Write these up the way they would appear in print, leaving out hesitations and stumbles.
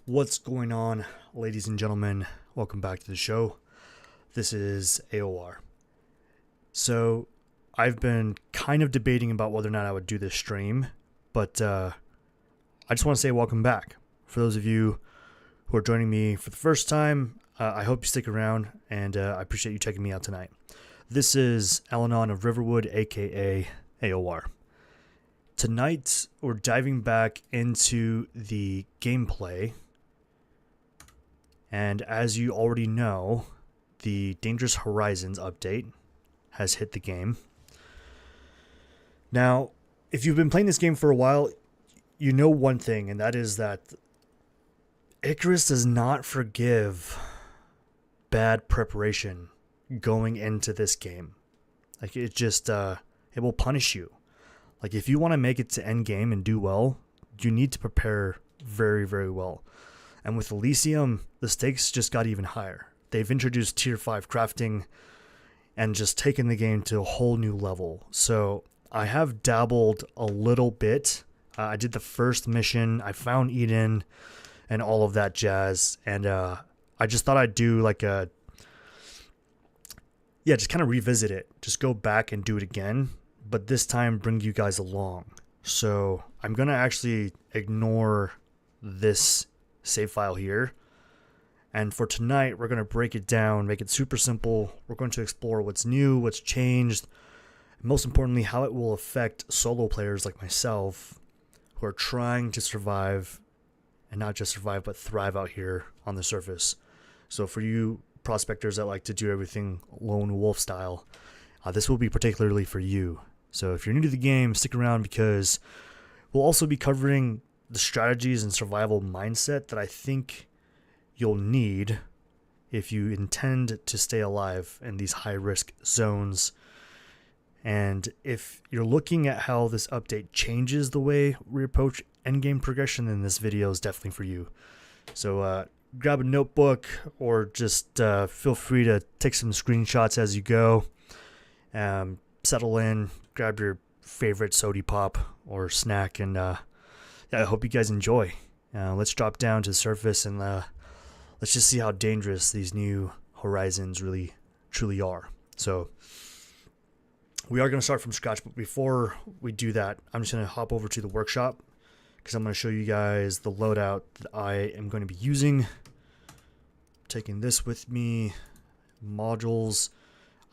What's going on, ladies and gentlemen? Welcome back to the show. This is AOR. So, I've been kind of debating about whether or not I would do this stream, but I just want to say welcome back. For those of you who are joining me for the first time, I hope you stick around, and I appreciate you checking me out tonight. This is Alanon of Riverwood, aka AOR. Tonight, we're diving back into the gameplay. And as you already know, the Dangerous Horizons update has hit the game. Now, if you've been playing this game for a while, you know one thing, and that is that Icarus does not forgive bad preparation going into this game. Like, it just, it will punish you. Like, if you want to make it to end game and do well, you need to prepare very, very well. And with Elysium, the stakes just got even higher. They've introduced tier 5 crafting and just taken the game to a whole new level. So I have dabbled a little bit. I did the first mission. I found Eden and all of that jazz. And I just thought I'd do like a... Yeah, just kind of revisit it. Just go back and do it again. But this time bring you guys along. So I'm going to actually ignore this save file here. And for tonight, we're going to break it down, make it super simple. We're going to explore what's new, what's changed, and most importantly, how it will affect solo players like myself who are trying to survive, and not just survive, but thrive out here on the surface. So for you prospectors that like to do everything lone wolf style, this will be particularly for you. So if you're new to the game, stick around because we'll also be covering the strategies and survival mindset that I think you'll need if you intend to stay alive in these high-risk zones. And if you're looking at how this update changes the way we approach endgame progression, then this video is definitely for you. So grab a notebook or just feel free to take some screenshots as you go. Settle in, grab your favorite sody pop or snack, and yeah, I hope you guys enjoy. Let's drop down to the surface and let's just see how dangerous these new horizons really truly are. So we are going to start from scratch, but before we do that, I'm just going to hop over to the workshop because I'm going to show you guys the loadout that I am going to be using. Taking this with me, modules.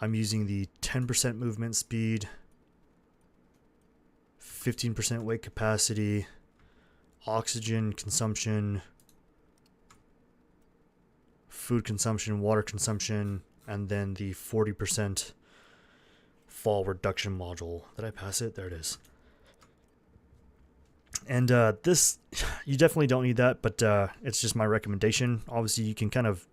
I'm using the 10% movement speed, 15% weight capacity, oxygen consumption, food consumption, water consumption, and then the 40% fall reduction module. Did I pass it? There it is. And this, you definitely don't need that, but it's just my recommendation. Obviously, you can kind of,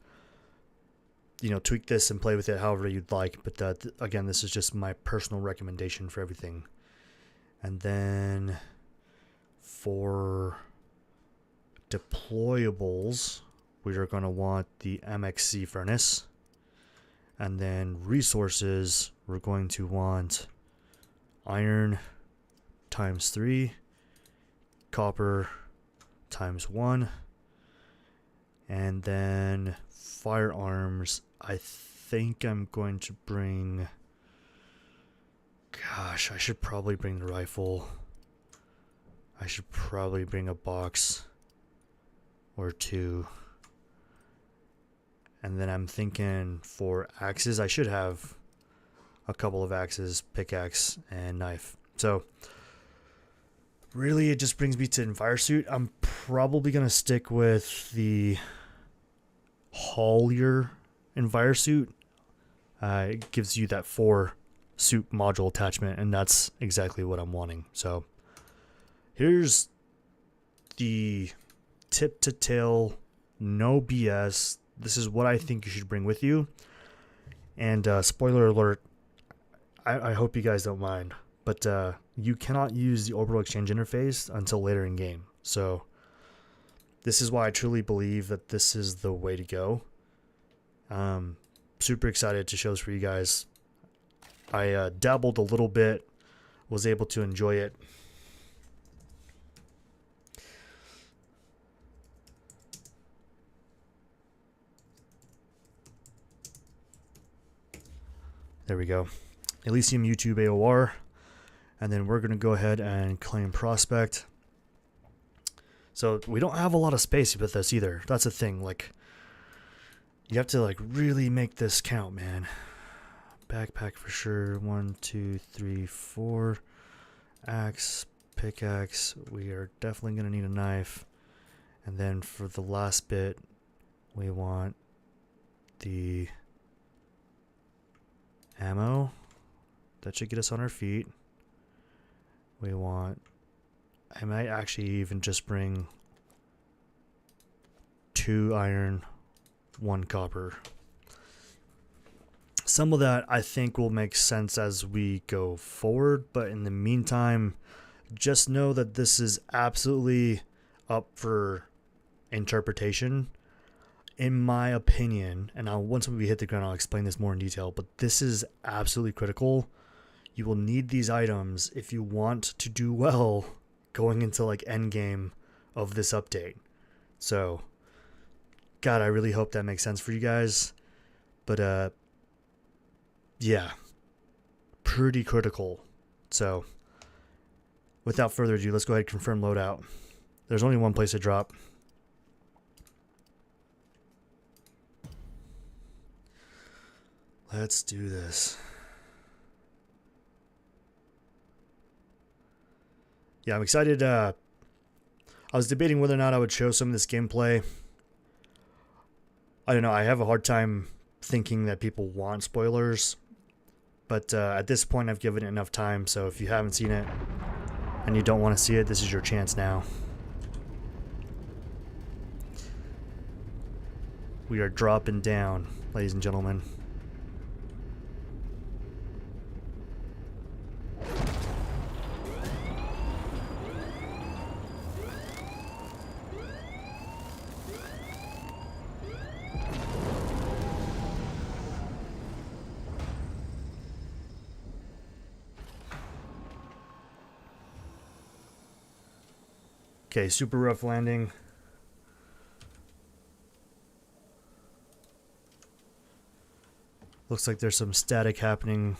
tweak this and play with it however you'd like. But again, this is just my personal recommendation for everything. And then for deployables, we are going to want the MXC furnace. And then resources, we're going to want iron times 3, copper times 1, and then firearms, I think I'm going to bring... Gosh, I should probably bring the rifle. I should probably bring a box or 2. And then I'm thinking for axes, I should have a couple of axes, pickaxe, and knife. So really, it just brings me to Envirosuit. I'm probably going to stick with the Haulier Envirosuit. It gives you that 4 suit module attachment, and that's exactly what I'm wanting. So here's the tip to tail, no BS. This is what I think you should bring with you. And spoiler alert, I hope you guys don't mind, but you cannot use the orbital exchange interface until later in game. So this is why I truly believe that this is the way to go. Super excited to show this for you guys. I dabbled a little bit, was able to enjoy it. There we go. Elysium YouTube AOR. And then we're going to go ahead and claim prospect. So we don't have a lot of space with this either. That's the thing. Like, you have to like really make this count, man. Backpack for sure. 1, 2, 3, 4. Axe, pickaxe. We are definitely going to need a knife. And then for the last bit, we want the ammo. That should get us on our feet. We want, I might actually even just bring 2 iron, 1 copper. Some of that I think will make sense as we go forward, but in the meantime, just know that this is absolutely up for interpretation. In my opinion, and once we hit the ground, I'll explain this more in detail, but this is absolutely critical. You will need these items if you want to do well going into like end game of this update. So, God, I really hope that makes sense for you guys. But yeah, pretty critical. So, without further ado, let's go ahead and confirm loadout. There's only one place to drop. Let's do this. Yeah, I'm excited. I was debating whether or not I would show some of this gameplay. I don't know. I have a hard time thinking that people want spoilers. But at this point, I've given it enough time. So if you haven't seen it and you don't want to see it, this is your chance now. We are dropping down, ladies and gentlemen. Okay, super rough landing. Looks like there's some static happening.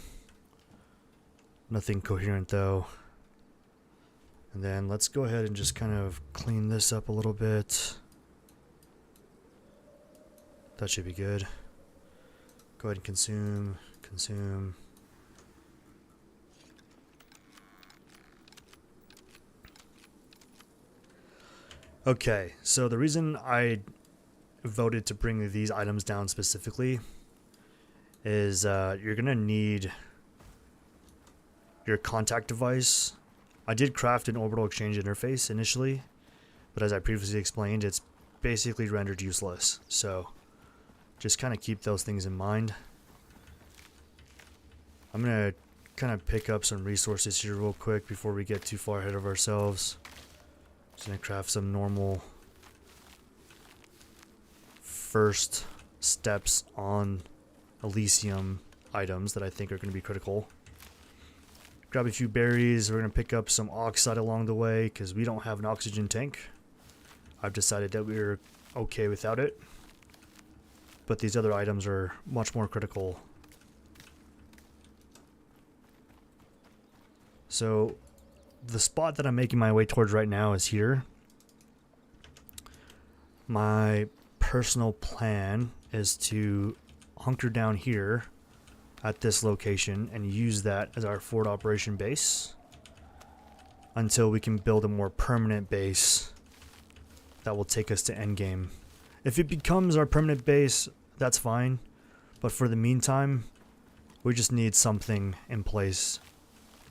Nothing coherent though. And then let's go ahead and just kind of clean this up a little bit. That should be good. Go ahead and consume. Okay, so the reason I voted to bring these items down specifically is you're going to need your contact device. I did craft an orbital exchange interface initially, but as I previously explained, it's basically rendered useless. So just kind of keep those things in mind. I'm going to kind of pick up some resources here real quick before we get too far ahead of ourselves. Just gonna craft some normal first steps on Elysium items that I think are going to be critical. Grab a few berries. We're going to pick up some oxide along the way because we don't have an oxygen tank. I've decided that we're okay without it. But these other items are much more critical. So the spot that I'm making my way towards right now is here. My personal plan is to hunker down here at this location and use that as our forward operation base until we can build a more permanent base that will take us to endgame. If it becomes our permanent base, that's fine. But for the meantime, we just need something in place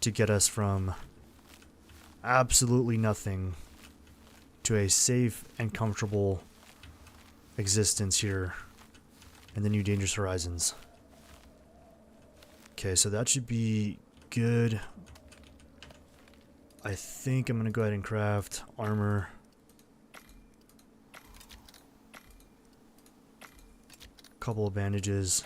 to get us from absolutely nothing to a safe and comfortable existence here in the new Dangerous Horizons. Okay, so that should be good. I think I'm gonna go ahead and craft armor. Couple of bandages.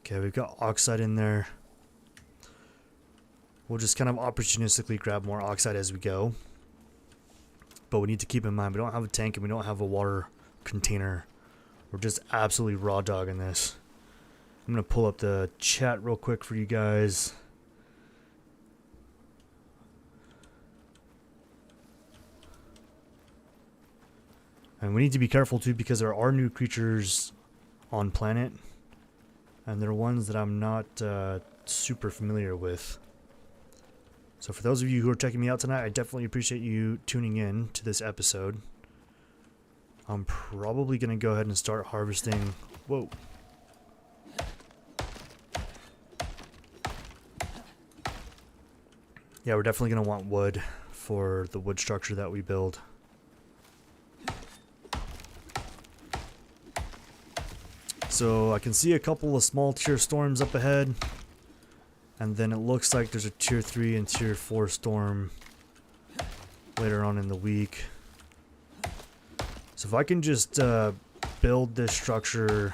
Okay, we've got oxide in there. we'll just kind of opportunistically grab more oxide as we go. But we need to keep in mind we don't have a tank and we don't have a water container. We're just absolutely raw dogging this. I'm going to pull up the chat real quick for you guys. And we need to be careful too because there are new creatures on planet. And they're ones that I'm not super familiar with. So for those of you who are checking me out tonight, I definitely appreciate you tuning in to this episode. I'm probably going to go ahead and start harvesting. Whoa. Yeah, we're definitely going to want wood for the wood structure that we build. So I can see a couple of small tier storms up ahead. And then it looks like there's a tier 3 and tier 4 storm later on in the week. So if I can just build this structure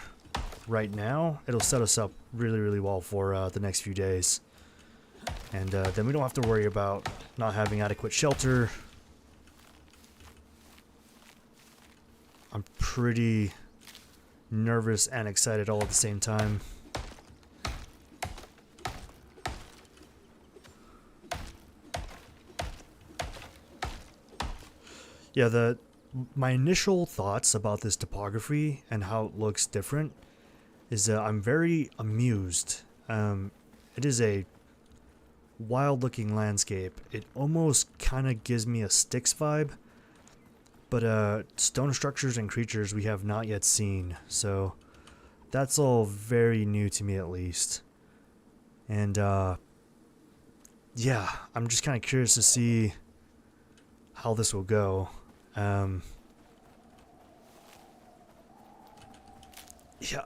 right now, it'll set us up really, really well for the next few days. And then we don't have to worry about not having adequate shelter. I'm pretty nervous and excited all at the same time. Yeah, my initial thoughts about this topography and how it looks different is that I'm very amused. It is a wild looking landscape. It almost kind of gives me a Styx vibe, but stone structures and creatures we have not yet seen, so that's all very new to me at least. And yeah, I'm just kind of curious to see how this will go. Yeah,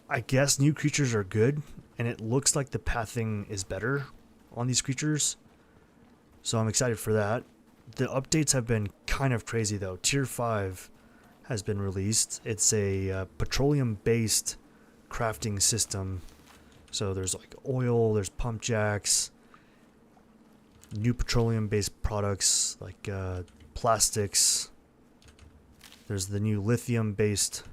I guess new creatures are good, and it looks like the pathing is better on these creatures, so I'm excited for that. The updates have been kind of crazy though. Tier 5 has been released. It's a petroleum-based crafting system, so there's like oil, there's pump jacks, new petroleum-based products like plastics. There's the new lithium-based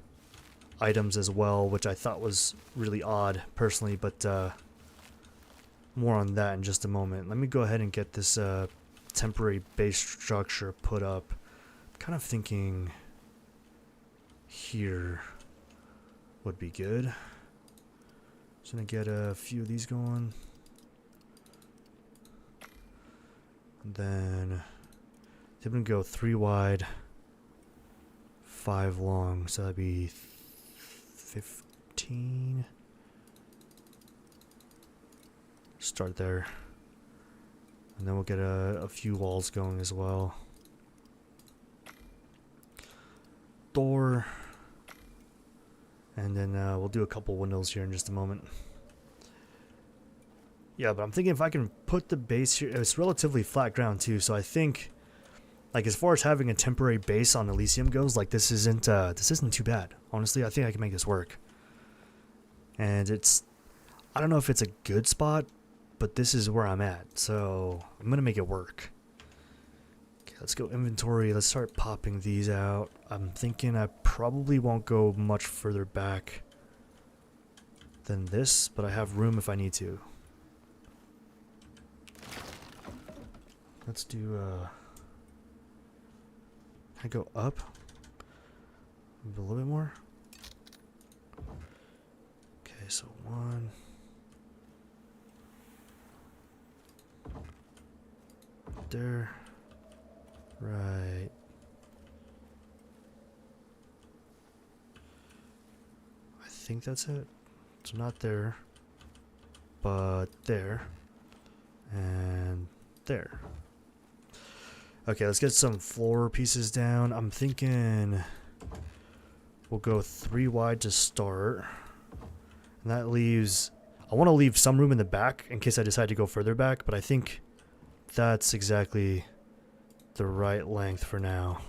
items as well, which I thought was really odd personally, but more on that in just a moment. Let me go ahead and get this temporary base structure put up. I'm kind of thinking here would be good. Just gonna get a few of these going. And then I'm gonna go 3 wide, 5 long, so that'd be 15. Start there. And then we'll get a few walls going as well. Door. And then we'll do a couple windows here in just a moment. Yeah, but I'm thinking if I can put the base here, it's relatively flat ground too, so I think, like, as far as having a temporary base on Elysium goes, like, this isn't too bad. Honestly, I think I can make this work. And I don't know if it's a good spot, but this is where I'm at, so I'm gonna make it work. Okay, let's go inventory. Let's start popping these out. I'm thinking I probably won't go much further back than this, but I have room if I need to. Let's do can I go up a little bit more? Okay, so 1. There. Right. I think that's it. So not there, but there. And there. Okay, let's get some floor pieces down. I'm thinking we'll go 3 wide to start. And that leaves, I want to leave some room in the back in case I decide to go further back, but I think that's exactly the right length for now.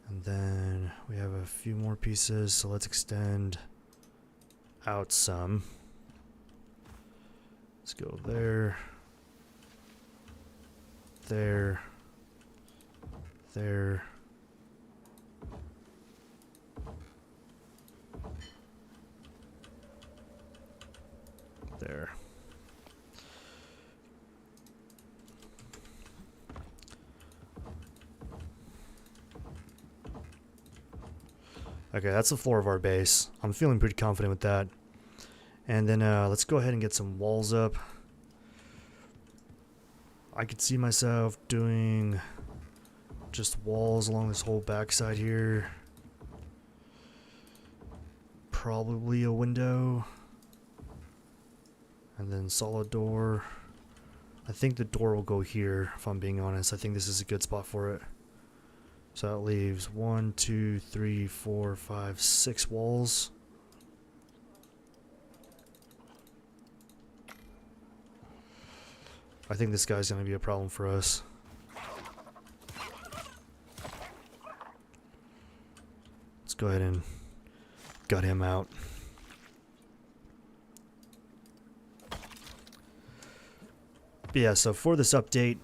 And then we have a few more pieces, so let's extend out some. Let's go there. There. There. There. Okay, that's the floor of our base. I'm feeling pretty confident with that. And then let's go ahead and get some walls up. I could see myself doing just walls along this whole backside here. Probably a window. And then solid door. I think the door will go here, if I'm being honest. I think this is a good spot for it. So that leaves 1, 2, 3, 4, 5, 6 walls. I think this guy's going to be a problem for us. Let's go ahead and gut him out. But yeah, so for this update,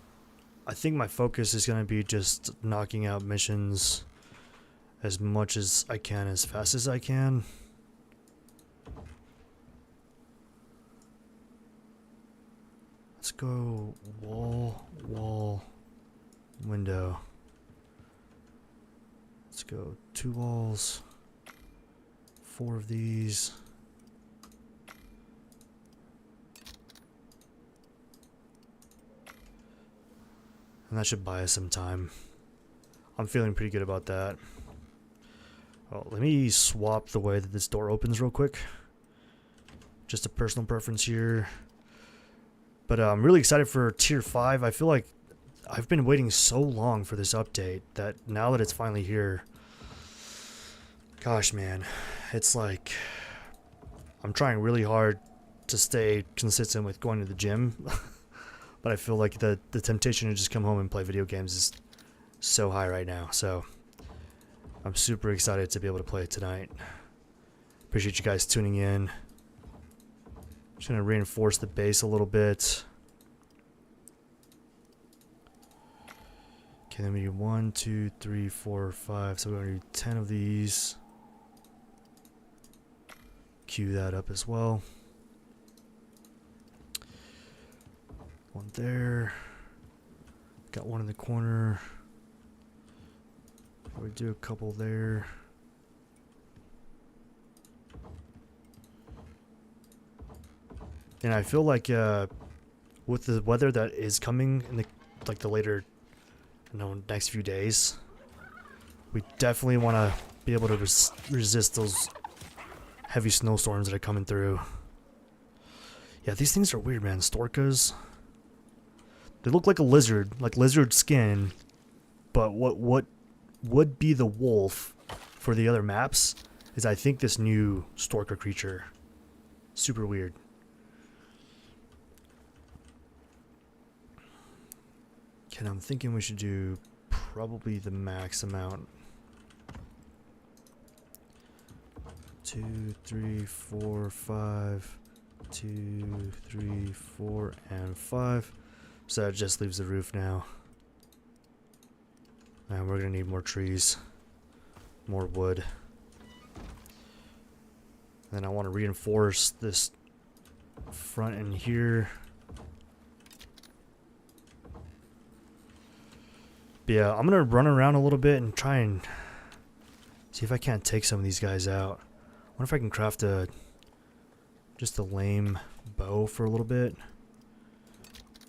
I think my focus is going to be just knocking out missions as much as I can, as fast as I can. Let's go wall, wall, window. Let's go 2 walls, 4 of these. And that should buy us some time. I'm feeling pretty good about that. Oh, let me swap the way that this door opens real quick. Just a personal preference here. But I'm really excited for Tier 5. I feel like I've been waiting so long for this update that now that it's finally here, gosh man, it's like I'm trying really hard to stay consistent with going to the gym. But I feel like the temptation to just come home and play video games is so high right now. So I'm super excited to be able to play it tonight. Appreciate you guys tuning in. Just going to reinforce the base a little bit. Okay, then we do 1, 2, 3, 4, 5. So we're going to do 10 of these. Queue that up as well. One there. Got one in the corner. We do a couple there. And I feel like with the weather that is coming in the later, next few days, we definitely want to be able to resist those heavy snowstorms that are coming through. Yeah, these things are weird, man. Storkas. They look like a lizard, like lizard skin, but what would be the wolf for the other maps is, I think, this new Storka creature. Super weird. Okay, I'm thinking we should do probably the max amount. 2, 3, 4, 5. 2, 3, 4, and 5. So that just leaves the roof now. And we're gonna need more trees, more wood. And then I want to reinforce this front end here. But yeah, I'm gonna run around a little bit and try and see if I can't take some of these guys out. I wonder if I can craft just a lame bow for a little bit.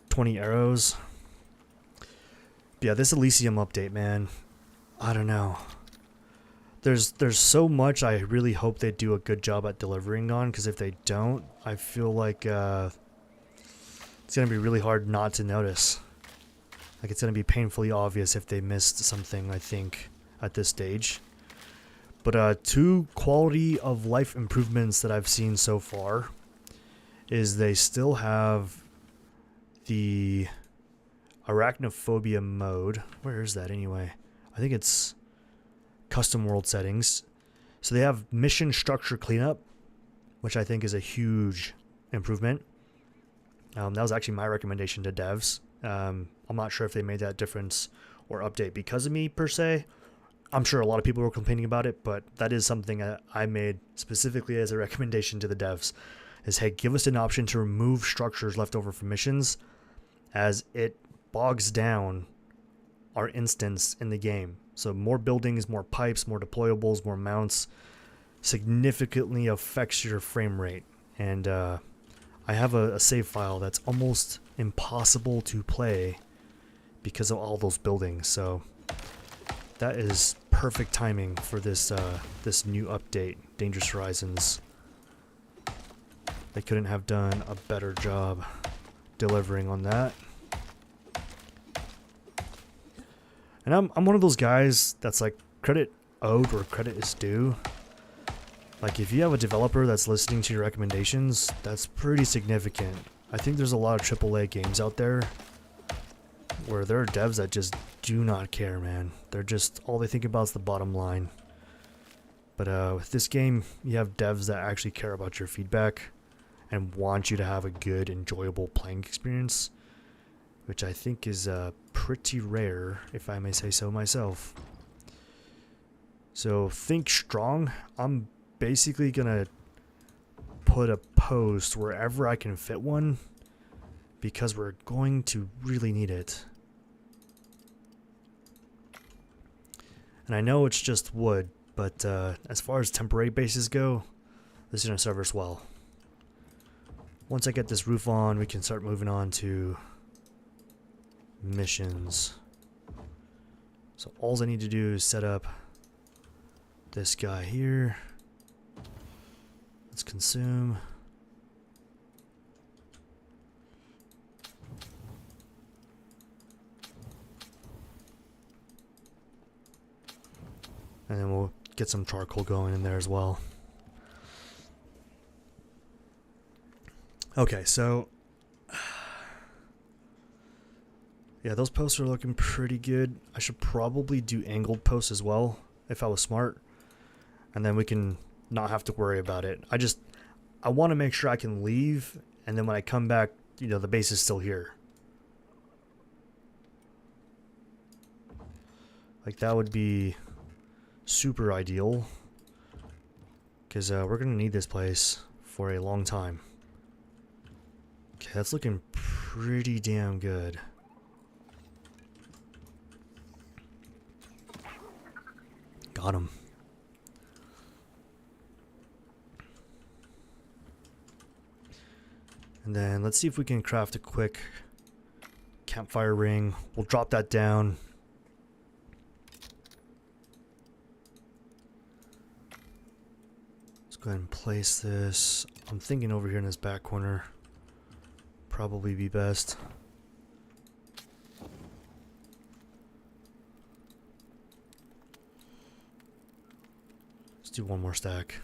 20 arrows. Yeah, this Elysium update, man. I don't know. There's so much I really hope they do a good job at delivering on, because if they don't, I feel like it's gonna be really hard not to notice. Like, it's gonna be painfully obvious if they missed something, I think, at this stage. But 2 quality of life improvements that I've seen so far is they still have the arachnophobia mode. Where is that anyway? I think it's custom world settings. So they have mission structure cleanup, which I think is a huge improvement. That was actually my recommendation to devs. I'm not sure if they made that difference or update because of me per se. I'm sure a lot of people were complaining about it, but that is something I made specifically as a recommendation to the devs is, hey, give us an option to remove structures left over from missions, as it bogs down our instance in the game. So more buildings, more pipes, more deployables, more mounts significantly affects your frame rate. And I have a save file that's almost impossible to play because of all those buildings. So that is perfect timing for this this new update, Dangerous Horizons. They couldn't have done a better job delivering on that. And I'm one of those guys that's like, credit owed where credit is due. Like, if you have a developer that's listening to your recommendations, that's pretty significant. I think there's a lot of AAA games out there where there are devs that just do not care, man. They're just, all they think about is the bottom line. But with this game, you have devs that actually care about your feedback and want you to have a good, enjoyable playing experience, which I think is pretty rare, if I may say so myself. So think strong. I'm basically gonna put a post wherever I can fit one, because we're going to really need it. And I know it's just wood, but as far as temporary bases go, this is gonna serve us well. Once I get this roof on, we can start moving on to missions. So all I need to do is set up this guy here. Let's consume. And then we'll get some charcoal going in there as well. Okay, so yeah, those posts are looking pretty good. I should probably do angled posts as well if I was smart, and then we can not have to worry about it. I want to make sure I can leave, and then when I come back, you know, the base is still here. Like, that would be super ideal, because we're gonna need this place for a long time. Okay, that's looking pretty damn good. Got him. And then let's see if we can craft a quick campfire ring. We'll drop that down. Let's go ahead and place this. I'm thinking over here in this back corner probably be best. Let's do one more stack.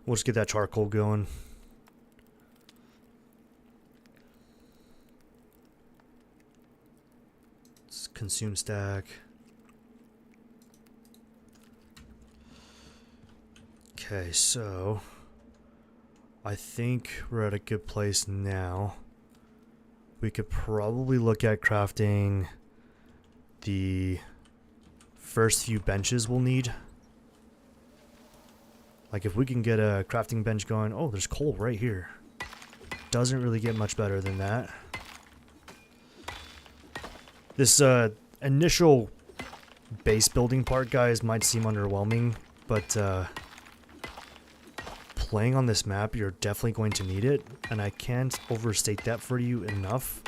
We'll just get that charcoal going. Let's consume stack. Okay, so I think we're at a good place now. We could probably look at crafting the first few benches we'll need. Like, if we can get a crafting bench going. Oh, there's coal right here. Doesn't really get much better than that. This initial base building part, guys, might seem underwhelming, but playing on this map, you're definitely going to need it, and I can't overstate that for you enough.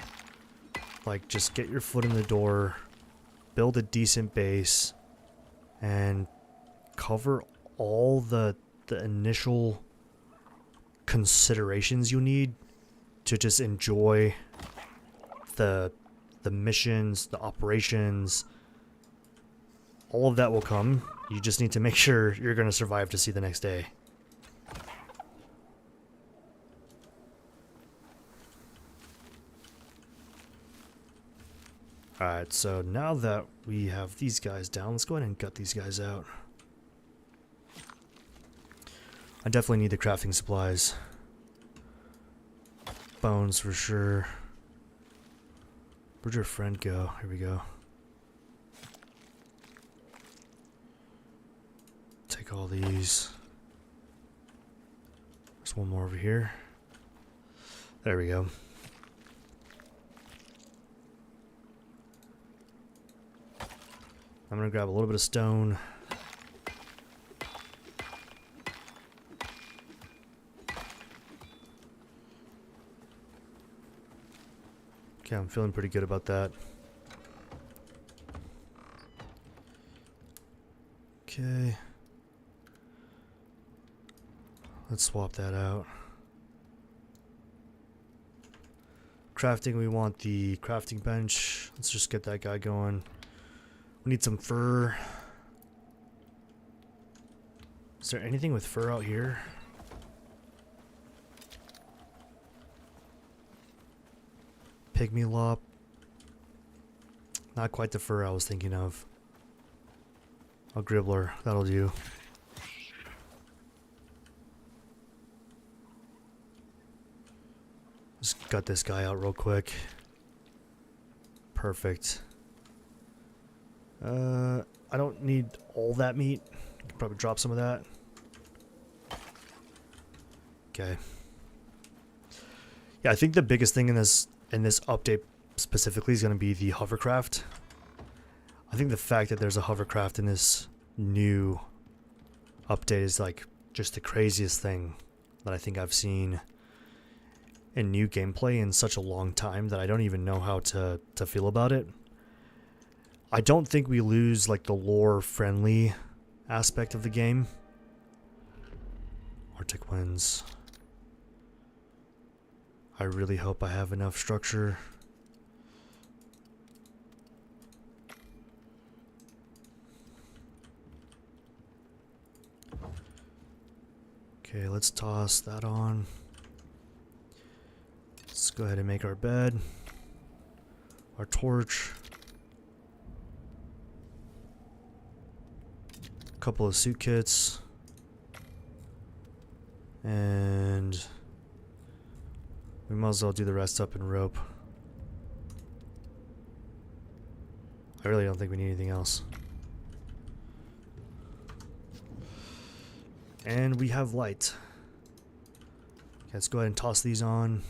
Like, just get your foot in the door, build a decent base, and cover all the initial considerations you need to just enjoy the missions, the operations. All of that will come. You just need to make sure you're going to survive to see the next day. Alright, so now that we have these guys down, let's go ahead and gut these guys out. I definitely need the crafting supplies. bones for sure. Where'd your friend go? Here we go. Take all these. There's one more over here. There we go. I'm gonna grab a little bit of stone. Okay, I'm feeling pretty good about that. Okay. Let's swap that out. Crafting, we want the crafting bench. Let's just get that guy going. We need some fur. Is there anything with fur out here? Pygmy lop. Not quite the fur I was thinking of. A gribbler, that'll do. Just got this guy out real quick. Perfect. I don't need all that meat. I could probably drop some of that. Okay. Yeah, I think the biggest thing in this update specifically is going to be the hovercraft. I think the fact that there's a hovercraft in this new update is like just the craziest thing that I think I've seen in new gameplay in such a long time that I don't even know how to feel about it. I don't think we lose like the lore friendly aspect of the game. Arctic winds. I really hope I have enough structure. Okay, let's toss that on. Let's go ahead and make our bed. Our torch. A couple of suit kits. And we might as well do the rest up in rope. I really don't think we need anything else. And we have light. Okay, let's go ahead and toss these on.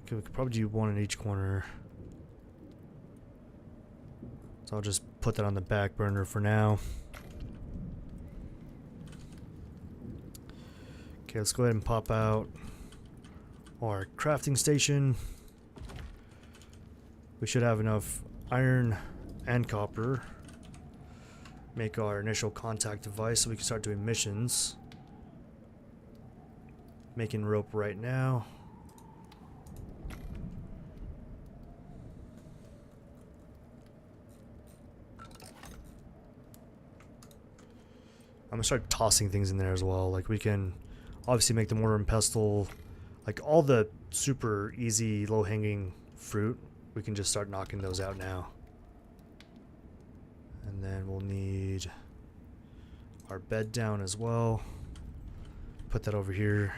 Okay, we could probably do one in each corner. So I'll just put that on the back burner for now. Okay, let's go ahead and pop out our crafting station. We should have enough iron and copper. Make our initial contact device so we can start doing missions. Making rope right now. I'm gonna start tossing things in there as well. Like we can obviously make the mortar and pestle, like all the super easy low-hanging fruit. We can just start knocking those out now. And then we'll need our bed down as well. Put that over here.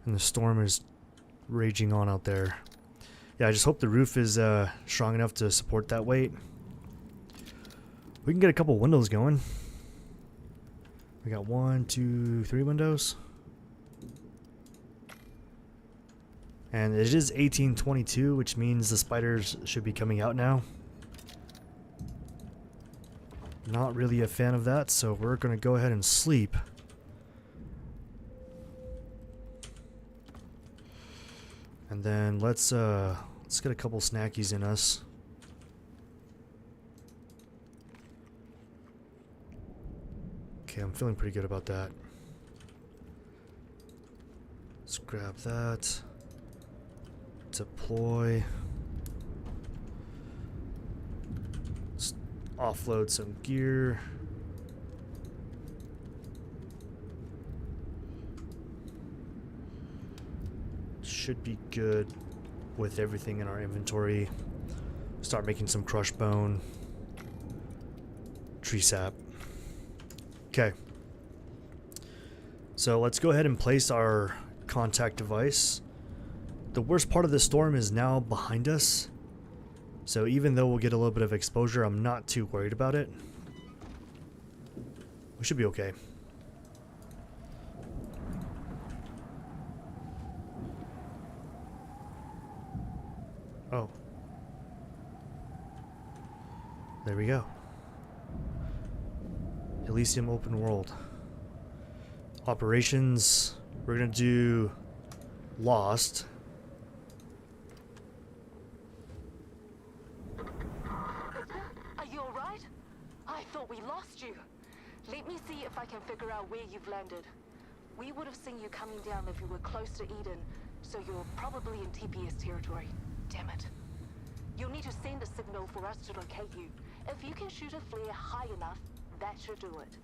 And the storm is raging on out there. Yeah, I just hope the roof is strong enough to support that weight. We can get a couple windows going. We got 1, 2, 3 windows. And it is 1822, which means the spiders should be coming out now. Not really a fan of that, so we're going to go ahead and sleep. And then let's get a couple snackies in us. Okay, I'm feeling pretty good about that. Let's grab that. Deploy. Let's offload some gear. Should be good with everything in our inventory. Start making some crushed bone. tree sap. Okay. So let's go ahead and place our contact device. The worst part of the storm is now behind us. So even though we'll get a little bit of exposure, I'm not too worried about it. We should be okay. Oh. There we go. Elysium open world. Operations. We're gonna do Lost. Are you alright? I thought we lost you. Let me see if I can figure out where you've landed. We would have seen you coming down if you were close to Eden, so you're probably in TPS territory. Damn it. You'll need to send a signal for us to locate you. If you can shoot a flare high enough, that should do it.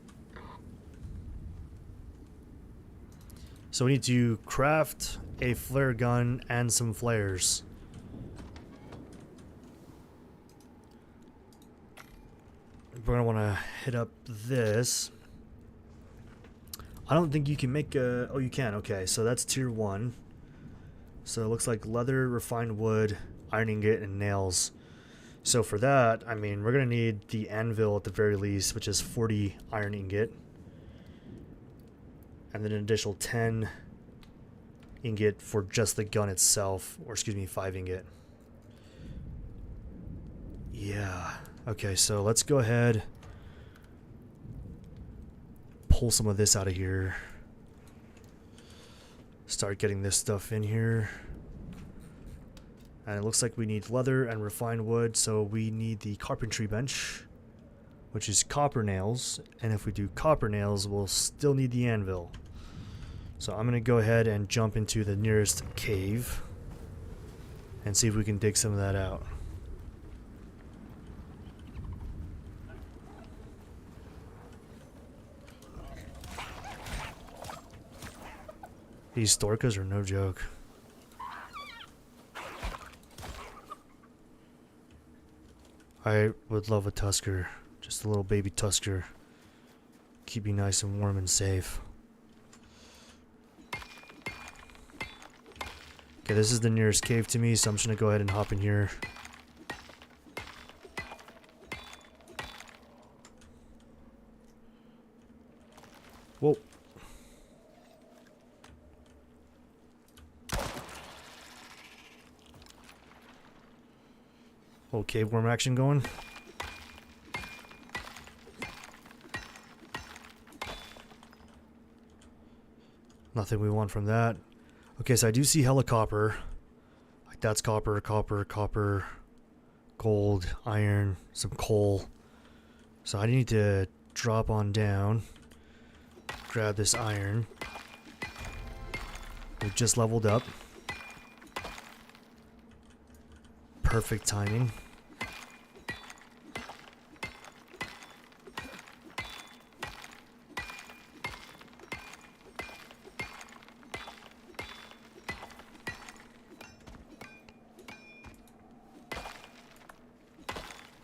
So we need to craft a flare gun and some flares. We're gonna want to hit up this. I don't think you can make a... Oh, you can. Okay, so that's tier 1. So it looks like leather, refined wood, iron ingot, and nails. So for that, I mean, we're gonna need the anvil at the very least, which is 40 iron ingot. And then an additional 10 ingot for just the gun itself, or excuse me, 5 ingot. Yeah. Okay, so let's go ahead, pull some of this out of here. Start getting this stuff in here. And it looks like we need leather and refined wood, so we need the carpentry bench, which is copper nails. And if we do copper nails, we'll still need the anvil. So I'm going to go ahead and jump into the nearest cave and see if we can dig some of that out. These Storkas are no joke. I would love a Tusker. Just a little baby Tusker. Keep you nice and warm and safe. Okay, this is the nearest cave to me, so I'm just gonna go ahead and hop in here. Whoa. Little cave worm action going. Nothing we want from that. Okay, so I do see hella copper. Like that's copper, copper, copper, gold, iron, some coal. So I need to drop on down, grab this iron. We've just leveled up. Perfect timing.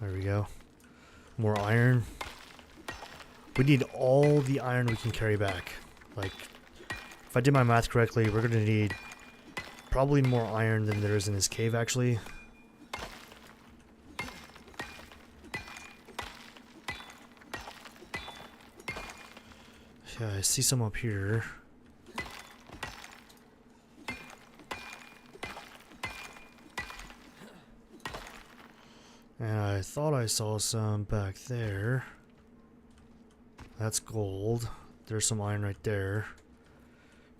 There we go. More iron. We need all the iron we can carry back. Like, if I did my math correctly, we're gonna need probably more iron than there is in this cave, actually. Yeah, I see some up here. And I thought I saw some back there. That's gold. There's some iron right there.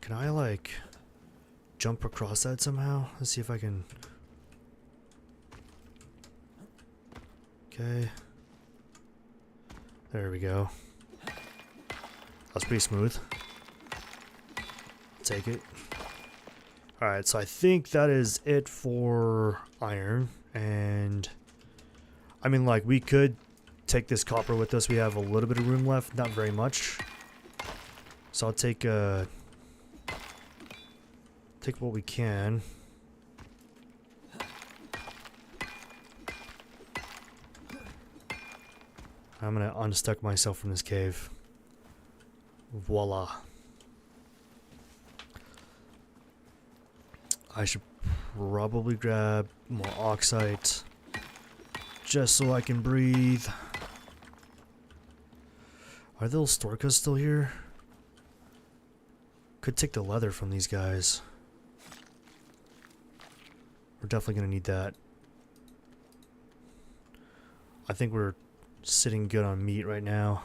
Can I, like, jump across that somehow? Let's see if I can. Okay. There we go. That's pretty smooth. Take it. Alright, so I think that is it for iron. And I mean, like, we could take this copper with us. We have a little bit of room left, not very much. So I'll take what we can. I'm gonna unstuck myself from this cave. Voila. I should probably grab more oxide just so I can breathe. Are the little storkas still here? Could take the leather from these guys. We're definitely gonna need that. I think we're sitting good on meat right now.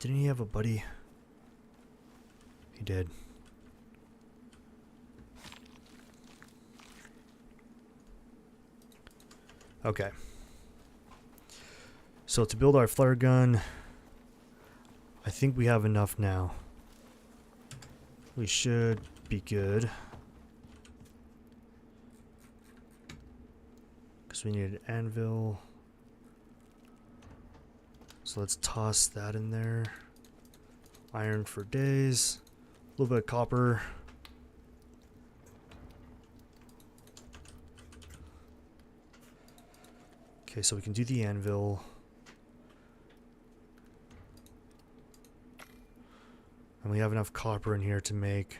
Didn't he have a buddy? He did. Okay. So to build our flare gun, I think we have enough now. We should be good. Because we need an anvil. So let's toss that in there. Iron for days. A little bit of copper. Okay, so we can do the anvil. And we have enough copper in here to make,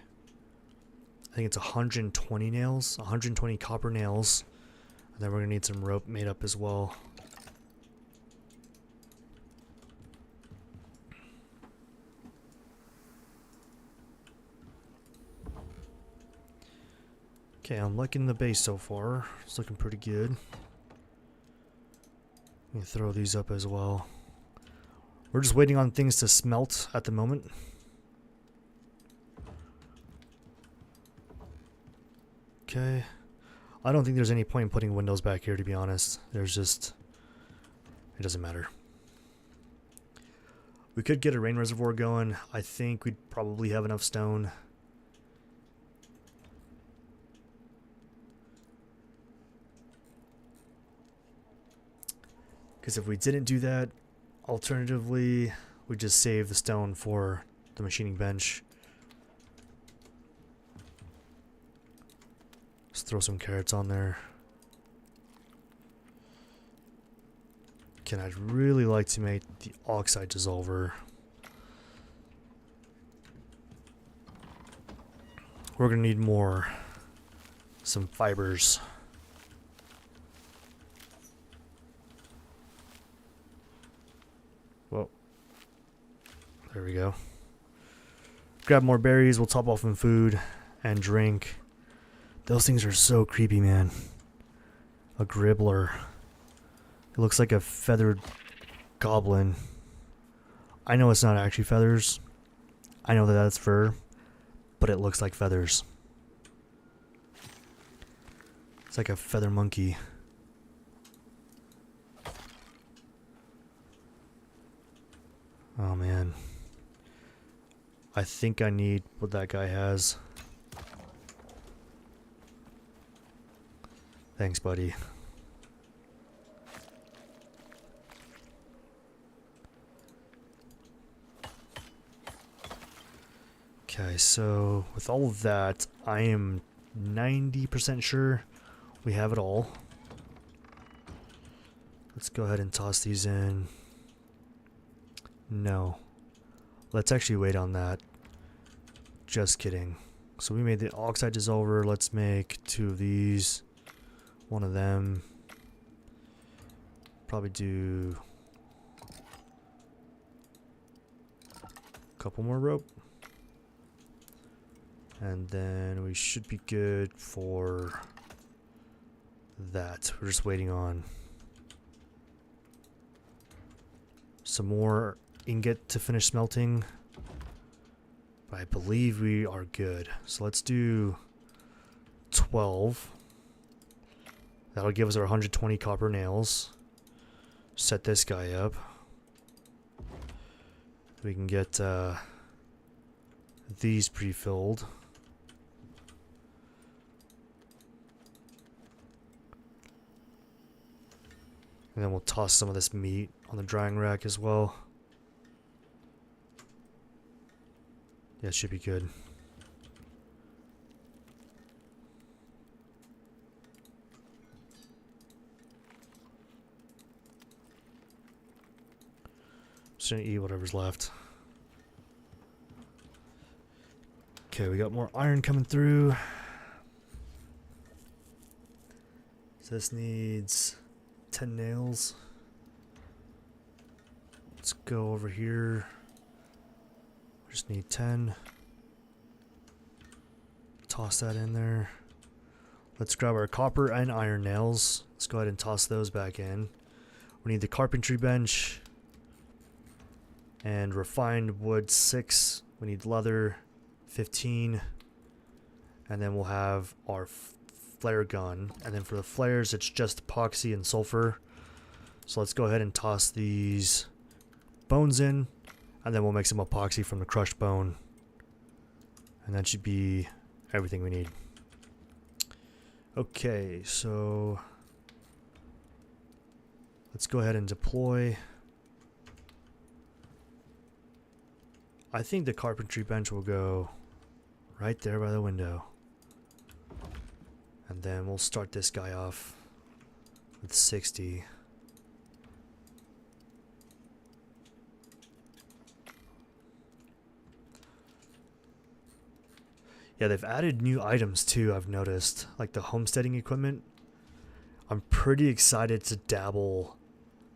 I think it's 120 nails, 120 copper nails. And then we're gonna need some rope made up as well. Okay, I'm liking the base so far. It's looking pretty good. Let me throw these up as well. We're just waiting on things to smelt at the moment. Okay. I don't think there's any point in putting windows back here, to be honest. There's just... it doesn't matter. We could get a rain reservoir going. I think we'd probably have enough stone. Because if we didn't do that, alternatively, we'd just save the stone for the machining bench. Let's throw some carrots on there. Okay, I'd really like to make the oxide dissolver. We're gonna need more. Some fibers. Well, there we go. Grab more berries, we'll top off some food and drink. Those things are so creepy, man. A gribbler. It looks like a feathered goblin. I know it's not actually feathers. I know that that's fur, but it looks like feathers. It's like a feather monkey. Oh man. I think I need what that guy has. Thanks, buddy. Okay, so with all of that, I am 90% sure we have it all. Let's go ahead and toss these in. No. Let's actually wait on that. Just kidding. So we made the oxide dissolver. Let's make 2 of these. 1 of them. Probably do a couple more rope. And then we should be good for that. We're just waiting on some more ingot to finish smelting. But I believe we are good. So let's do 12. That'll give us our 120 copper nails. Set this guy up. We can get these pre-filled. And then we'll toss some of this meat on the drying rack as well. Yeah, it should be good. Just gonna eat whatever's left. Okay, we got more iron coming through. So this needs 10 nails. Let's go over here. We just need 10. Toss that in there. Let's grab our copper and iron nails. Let's go ahead and toss those back in. We need the carpentry bench. And refined wood 6. We need leather 15. And then we'll have our flare gun. And then for the flares, it's just epoxy and sulfur. So let's go ahead and toss these bones in. And then we'll make some epoxy from the crushed bone. And that should be everything we need. Okay, so let's go ahead and deploy. I think the carpentry bench will go right there by the window. And then we'll start this guy off with 60. Yeah, they've added new items too, I've noticed. Like the homesteading equipment. I'm pretty excited to dabble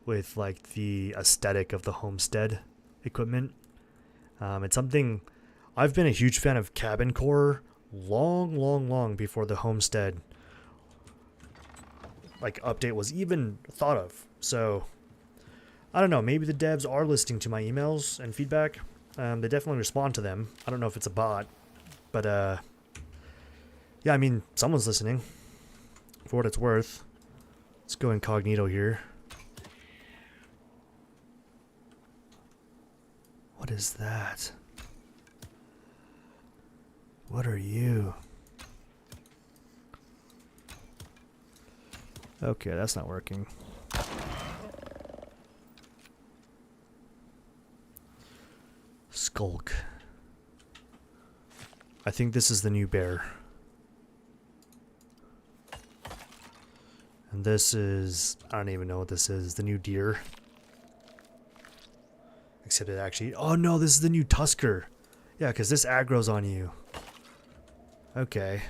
with like the aesthetic of the homestead equipment. It's something I've been a huge fan of cabin core long before the homestead like update was even thought of. So I don't know, maybe the devs are listening to my emails and feedback. They definitely respond to them. I don't know if it's a bot, but yeah, I mean, someone's listening for what it's worth. Let's go incognito here. What is that? What are you? Okay, that's not working. Skulk. I think this is the new bear. And this is, I don't even know what this is, the new deer. Except it actually, oh no, this is the new tusker. Yeah, because this aggro's on you. Okay.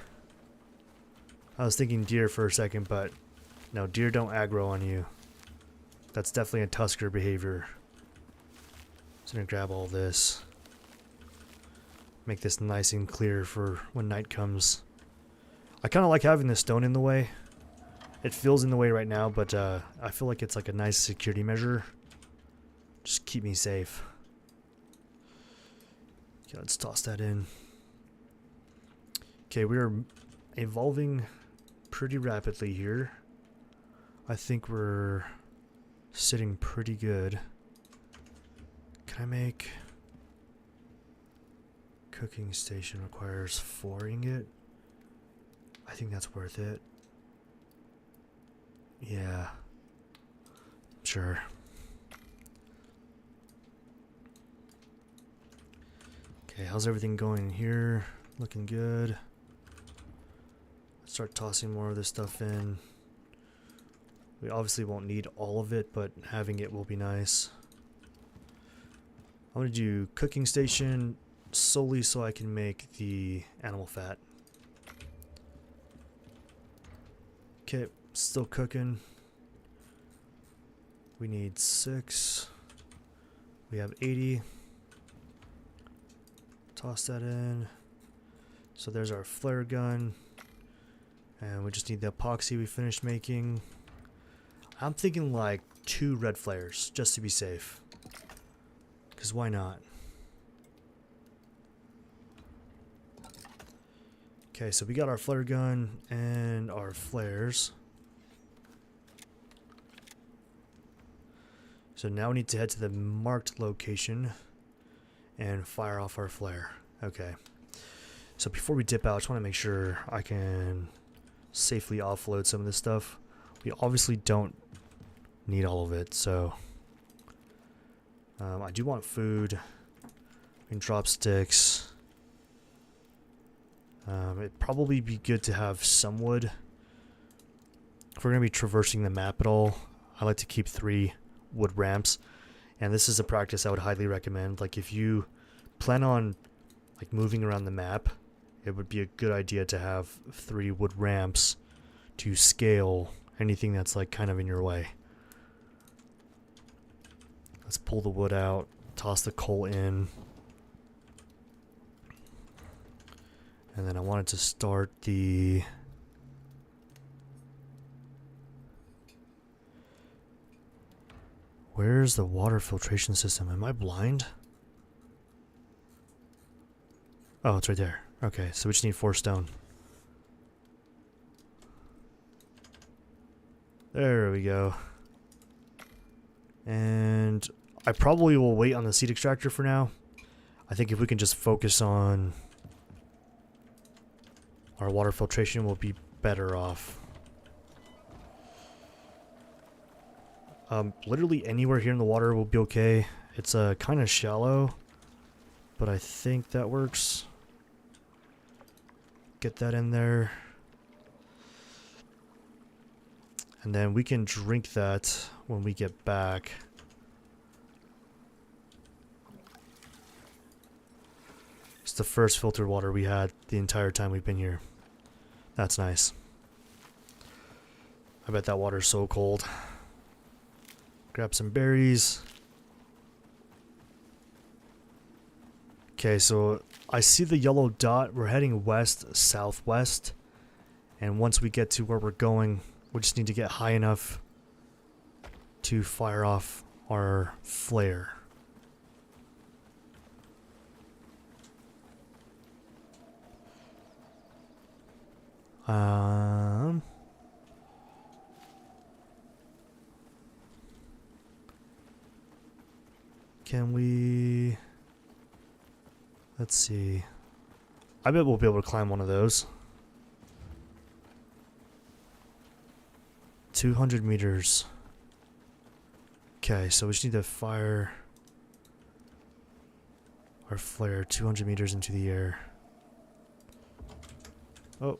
I was thinking deer for a second, but no, deer don't aggro on you. That's definitely a tusker behavior. So I'm gonna grab all this. Make this nice and clear for when night comes. I kind of like having the stone in the way. It feels in the way right now, but I feel like it's like a nice security measure. Just keep me safe. Okay, let's toss that in. Okay, we are evolving pretty rapidly here. I think we're sitting pretty good. Can I make... Cooking station requires 4 ingot. I think that's worth it. Yeah. Sure. Okay, how's everything going here? Looking good. Let's start tossing more of this stuff in. We obviously won't need all of it, but having it will be nice. I'm going to do cooking station solely so I can make the animal fat. Okay, still cooking. We need 6. We have 80. Toss that in. So there's our flare gun. And we just need the epoxy we finished making. I'm thinking like 2 red flares, just to be safe. Because why not? Okay, so we got our flare gun and our flares. So now we need to head to the marked location and fire off our flare. Okay. So before we dip out, I just want to make sure I can safely offload some of this stuff. We obviously don't need all of it, so I do want food and drop sticks. It'd probably be good to have some wood. If we're going to be traversing the map at all, I like to keep 3 wood ramps. And this is a practice I would highly recommend. Like if you plan on like moving around the map, it would be a good idea to have 3 wood ramps to scale anything that's like kind of in your way. Let's pull the wood out, toss the coal in. And then I wanted to start the... Where's the water filtration system? Am I blind? Oh, it's right there. Okay, so we just need 4 stone. There we go. And I probably will wait on the seed extractor for now. I think if we can just focus on our water filtration, we'll be better off. Literally anywhere here in the water will be okay. It's kind of shallow, but I think that works. Get that in there. And then we can drink that when we get back. It's the first filtered water we had the entire time we've been here. That's nice. I bet that water's so cold. Grab some berries. Okay, so I see the yellow dot. We're heading west, southwest. And once we get to where we're going, we just need to get high enough to fire off our flare. Can we... Let's see. I bet we'll be able to climb one of those. 200 meters. Okay, so we just need to fire our flare 200 meters into the air. Oh.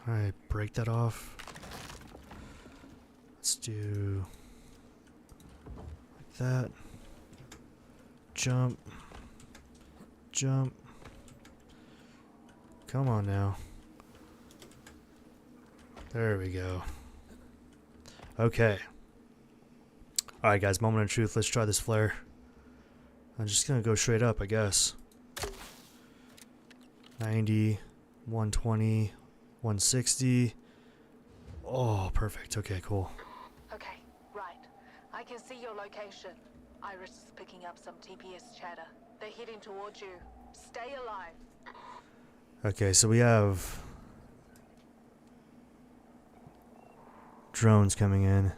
Alright, break that off. Let's do like that. Jump. Jump. Come on now. There we go. Okay. Alright guys, moment of truth. Let's try this flare. I'm just gonna go straight up, I guess. 90, 120, 160. Oh, perfect. Okay, cool. Okay, right. I can see your location. Iris is picking up some TPS chatter. They're heading towards you. Stay alive. Okay, so we have drones coming in.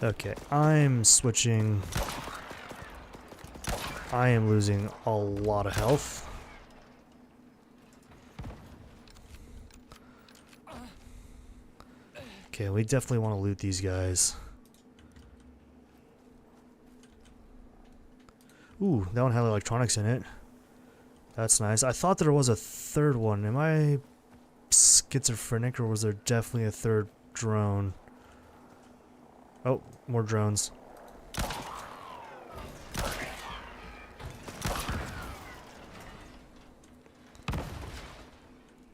Okay, I'm switching. I am losing a lot of health. Okay, we definitely want to loot these guys. Ooh, that one had electronics in it. That's nice. I thought there was a third one. Am I schizophrenic, or was there definitely a third drone? Oh, more drones.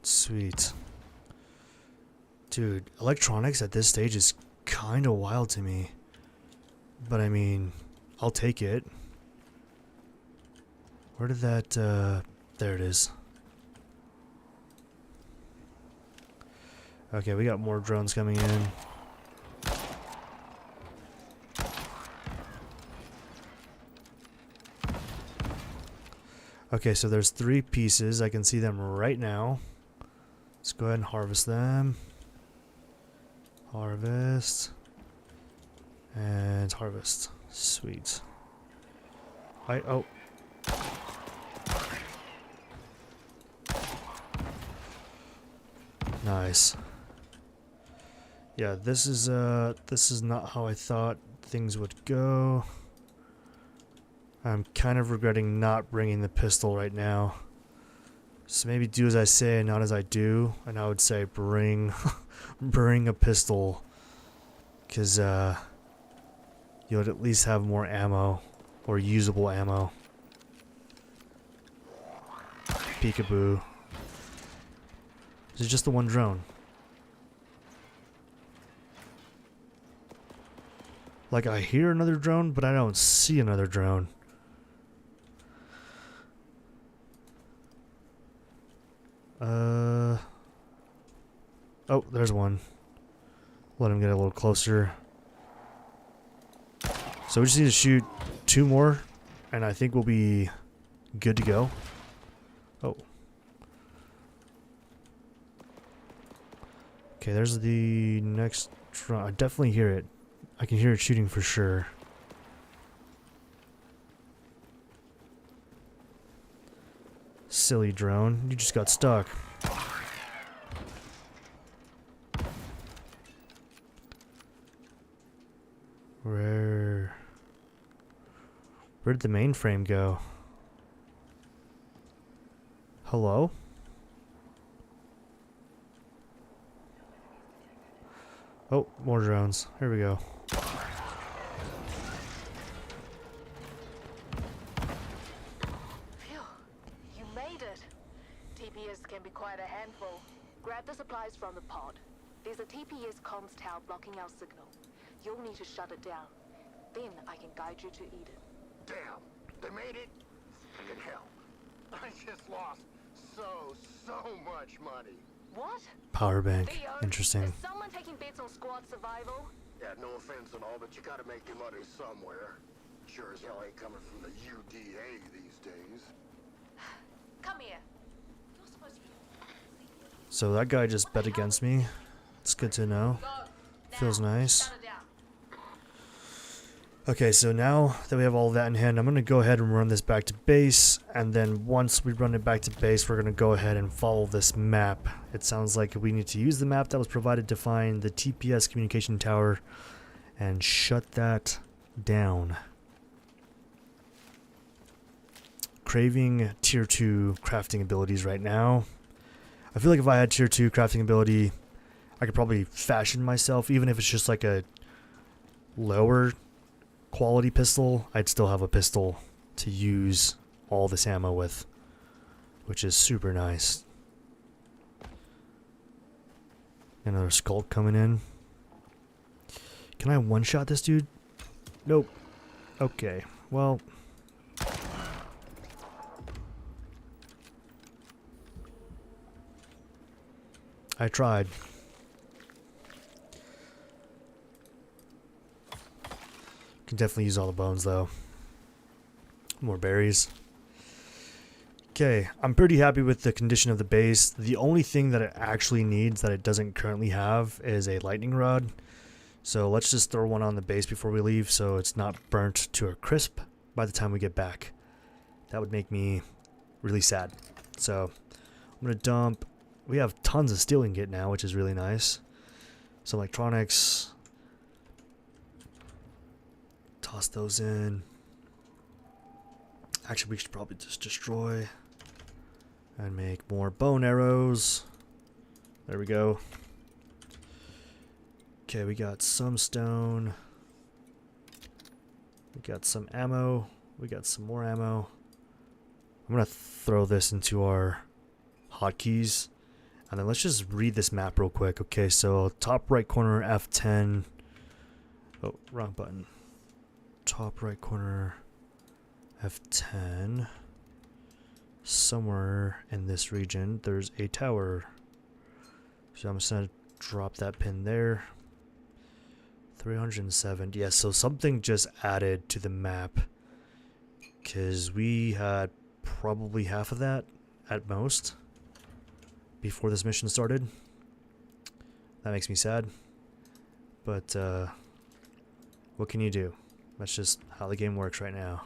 Sweet. Dude, electronics at this stage is kind of wild to me. But I mean, I'll take it. Where did that, there it is. Okay, we got more drones coming in. Okay, so there's 3 pieces. I can see them right now. Let's go ahead and harvest them. Harvest. And harvest. Sweet. Oh. Nice. Yeah, this is not how I thought things would go. I'm kind of regretting not bringing the pistol right now. So maybe do as I say and not as I do. And I would say bring a pistol. Because you'll at least have more ammo. Or usable ammo. Peekaboo. This is just the one drone. Like, I hear another drone, but I don't see another drone. Oh, there's one. Let him get a little closer. So we just need to shoot 2 more, and I think we'll be good to go. Oh. Okay, there's the next drone. I definitely hear it. I can hear it shooting for sure. Silly drone. You just got stuck. Where'd the mainframe go? Hello? Oh, more drones. Here we go. Phew, you made it. TPS can be quite a handful. Grab the supplies from the pod. There's a TPS comms tower blocking our signal. You'll need to shut it down. Then I can guide you to Eden. Damn, they made it? Fucking hell. I just lost so much money. What? Power bank. Theo, Interesting. is someone taking bets on squad survival? Yeah, no offense and all, but you gotta make your money somewhere. Sure as hell ain't coming from the UDA these days. Come here. You're supposed to be... So that guy just bet against me. It's good to know. Go. Feels Now, nice. shut it down. Okay, so now that we have all that in hand, I'm going to go ahead and run this back to base, and then once we run it back to base, we're going to go ahead and follow this map. It sounds like we need to use the map that was provided to find the TPS communication tower and shut that down. Craving tier 2 crafting abilities right now. I feel like if I had tier 2 crafting ability, I could probably fashion myself, even if it's just like a lower quality pistol, I'd still have a pistol to use all this ammo with, which is super nice. Another skulk coming in. Can I one-shot this dude? Nope. Okay, well. I tried. Can definitely use all the bones though. More berries. Okay, I'm pretty happy with the condition of the base. The only thing that it actually needs that it doesn't currently have is a lightning rod. So let's just throw one on the base before we leave so it's not burnt to a crisp by the time we get back. That would make me really sad. So I'm going to dump. We have tons of steel we can get now, which is really nice. Some electronics. Toss those in. Actually, we should probably just destroy and make more bone arrows. There we go. Okay, we got some stone. We got some ammo. We got some more ammo. I'm gonna throw this into our hotkeys. And then let's just read this map real quick. Okay, so top right corner F10. Oh, wrong button. Top right corner F10. Somewhere in this region there's a tower. So I'm just gonna drop that pin there. 307. Yeah, so something just added to the map. Because we had probably half of that at most before this mission started. That makes me sad. But what can you do? That's just how the game works right now.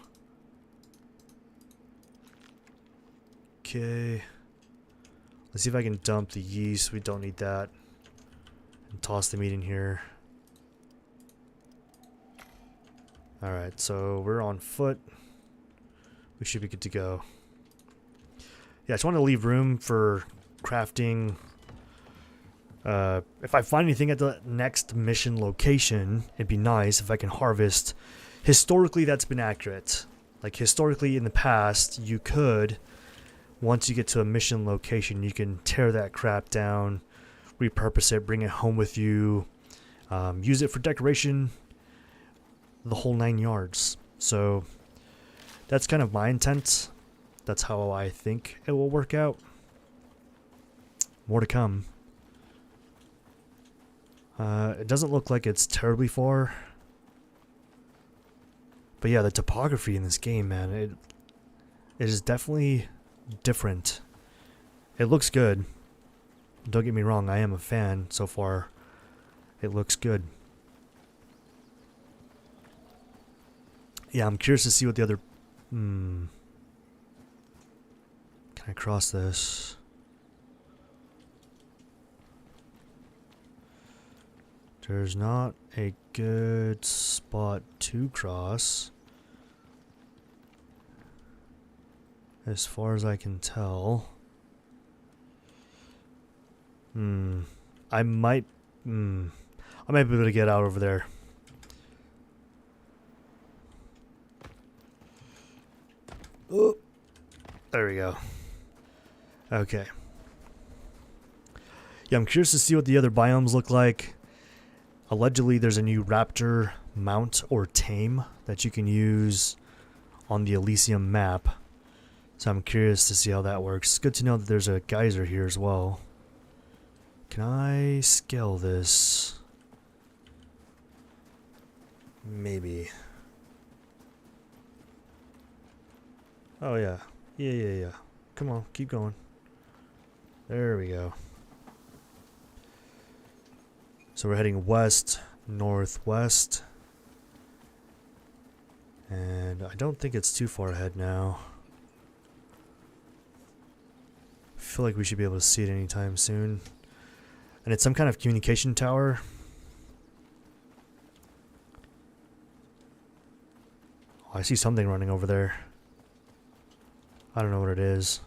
Okay. Let's see if I can dump the yeast. We don't need that. And toss the meat in here. Alright, so we're on foot. we should be good to go. Yeah, I just want to leave room for crafting. If I find anything at the next mission location, it'd be nice if I can harvest. Historically, that's been accurate. Like, historically in the past, you could, once you get to a mission location, you can tear that crap down, repurpose it, bring it home with you, use it for decoration, the whole 9 yards. So that's kind of my intent. That's how I think it will work out. More to come. It doesn't look like it's terribly far. But yeah, the topography in this game, man, it is definitely different. It looks good. Don't get me wrong, I am a fan so far. It looks good. Yeah, I'm curious to see what the other... Can I cross this? There's not a good spot to cross, as far as I can tell. I might be able to get out over there. Oh, there we go. Okay. Yeah, I'm curious to see what the other biomes look like. Allegedly, there's a new raptor mount or tame that you can use on the Elysium map. So I'm curious to see how that works. It's good to know that there's a geyser here as well. Can I scale this? Maybe. Oh yeah. Yeah. Come on, keep going. There we go. So we're heading west, northwest. And I don't think it's too far ahead now. I feel like we should be able to see it anytime soon. And it's some kind of communication tower. Oh, I see something running over there. I don't know what it is.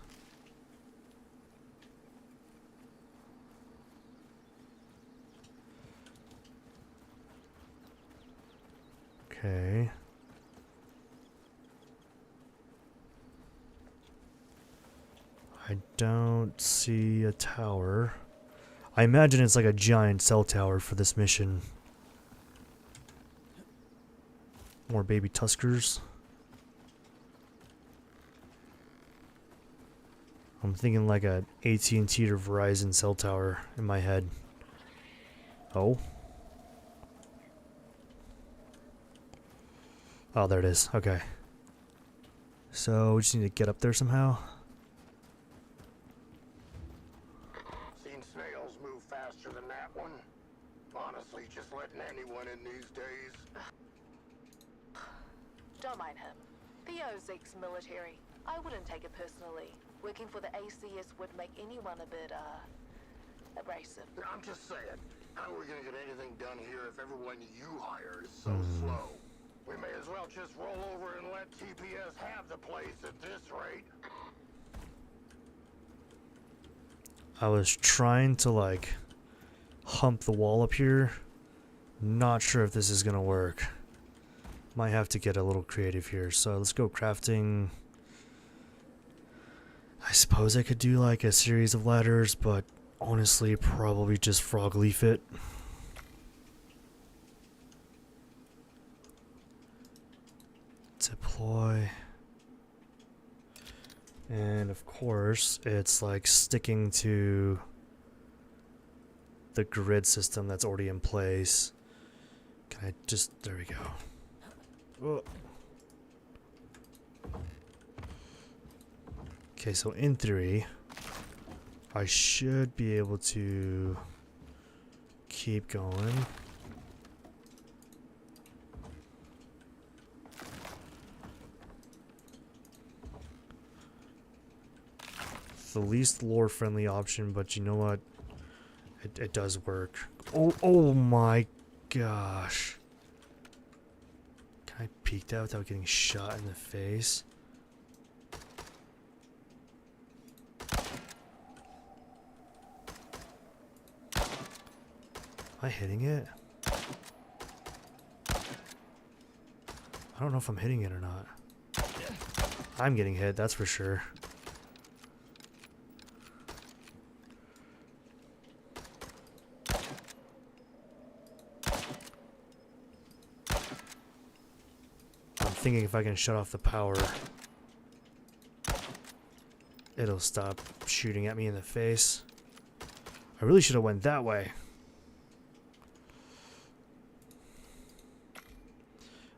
Okay. I don't see a tower. I imagine it's like a giant cell tower for this mission. More baby Tuskers. I'm thinking like a AT&T or Verizon cell tower in my head. Oh. Oh, there it is. Okay. So we just need to get up there somehow. Seen snails move faster than that one. Honestly, just letting anyone in these days. Don't mind him. Theo's ex-military. I wouldn't take it personally. Working for the ACS would make anyone a bit, abrasive. I'm just saying, how are we gonna get anything done here if everyone you hire is so slow? We may as well just roll over and let TPS have the place at this rate. I was trying to like hump the wall up here. Not sure if this is gonna work. Might have to get a little creative here. So let's go crafting. I suppose I could do like a series of ladders, but honestly probably just frog leaf it. Deploy. And of course it's like sticking to the grid system that's already in place. Can I just, there we go. Oh. Okay, so in theory, I should be able to keep going. It's the least lore-friendly option, but you know what? It does work. Oh my gosh. Can I peek that without getting shot in the face? I hitting it? I don't know if I'm hitting it or not. I'm getting hit, that's for sure. I'm thinking if I can shut off the power, it'll stop shooting at me in the face. I really should have went that way.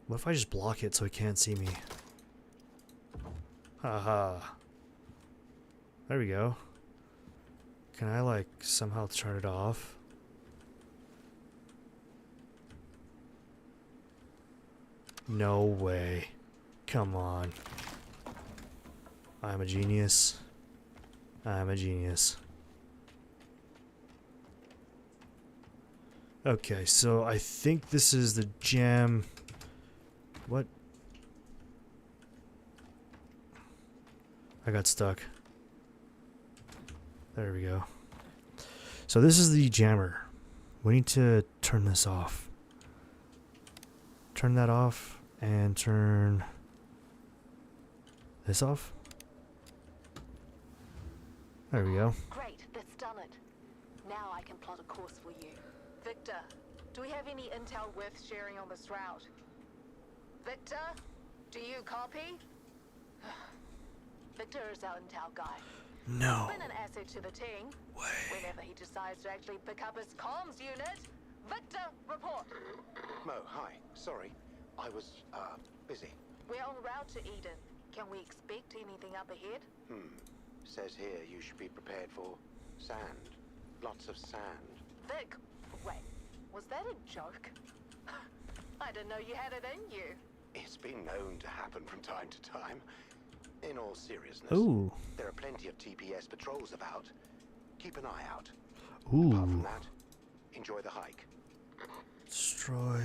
What if I just block it so he can't see me? Haha. There we go. Can I like somehow turn it off? No way. Come on. I'm a genius. I'm a genius. Okay, so I think this is the jam. What? I got stuck. There we go. So this is the jammer. We need to turn this off. Turn that off and turn this off. There we go. Great, that's done it. Now I can plot a course for you. Victor, do we have any intel worth sharing on this route? Victor, do you copy? Victor is our intel guy. No. Been an asset to the team. Way. Whenever he decides to actually pick up his comms unit. Victor, report. Mo, hi. Sorry. I was, busy. We're en route to Eden. Can we expect anything up ahead? Says here you should be prepared for sand. Lots of sand. Vic, wait, was that a joke? I didn't know you had it in you. It's been known to happen from time to time. In all seriousness, Ooh. there are plenty of TPS patrols about. Keep an eye out. Ooh. Apart from that, enjoy the hike. Destroy.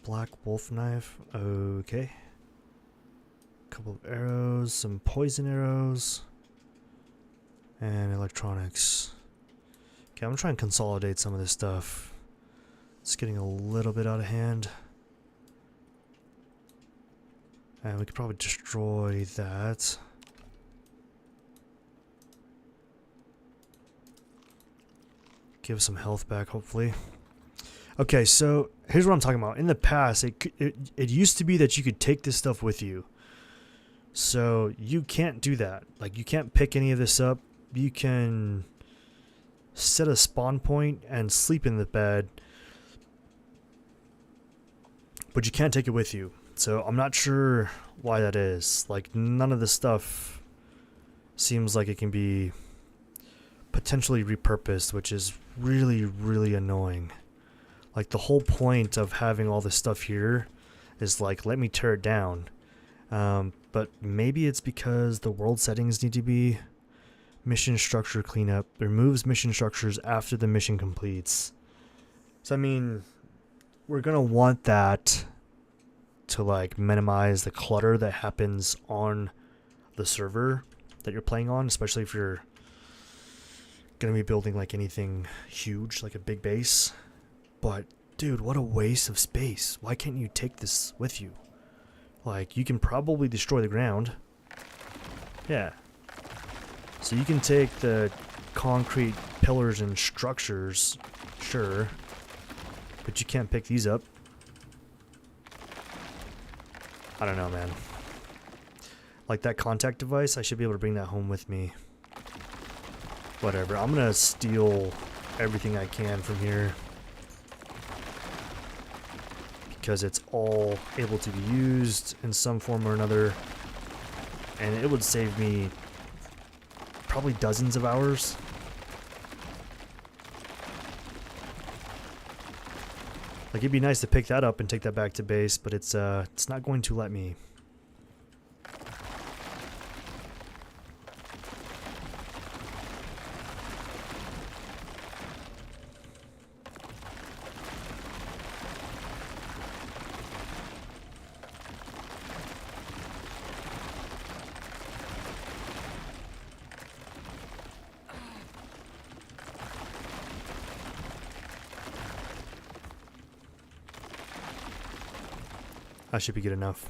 Black wolf knife. Okay. Couple of arrows, some poison arrows, and electronics. Okay, I'm gonna try and consolidate some of this stuff. It's getting a little bit out of hand. And we could probably destroy that. Give some health back, hopefully. Okay, so here's what I'm talking about. In the past, it used to be that you could take this stuff with you. So you can't do that. Like, you can't pick any of this up. You can set a spawn point and sleep in the bed, but you can't take it with you. So I'm not sure why that is. Like, none of this stuff seems like it can be potentially repurposed, which is really, really annoying. Like, the whole point of having all this stuff here is like, let me tear it down. But maybe it's because the world settings need to be mission structure cleanup. Removes mission structures after the mission completes. So I mean, we're gonna want that to like minimize the clutter that happens on the server that you're playing on, especially if you're gonna be building like anything huge, like a big base. But dude, what a waste of space. Why can't you take this with you? Like, you can probably destroy the ground. Yeah. So you can take the concrete pillars and structures, sure, but you can't pick these up. I don't know, man. Like, that contact device, I should be able to bring that home with me. Whatever, I'm gonna steal everything I can from here, because it's all able to be used in some form or another, and it would save me probably dozens of hours. Like, it'd be nice to pick that up and take that back to base, but it's not going to let me. That should be good enough.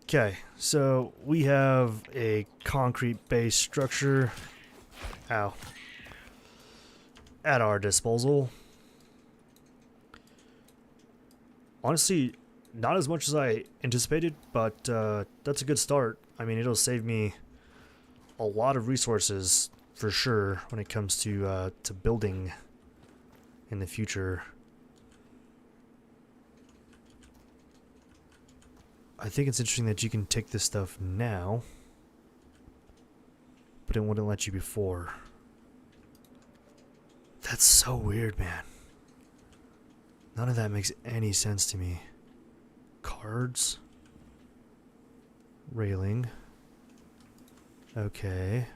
Okay, so we have a concrete-based structure. Ow. At our disposal. Honestly, not as much as I anticipated, but that's a good start. I mean, it'll save me a lot of resources for sure when it comes to building in the future. I think it's interesting that you can take this stuff now, but it wouldn't let you before. That's so weird, man. None of that makes any sense to me. Cards. Railing. Okay.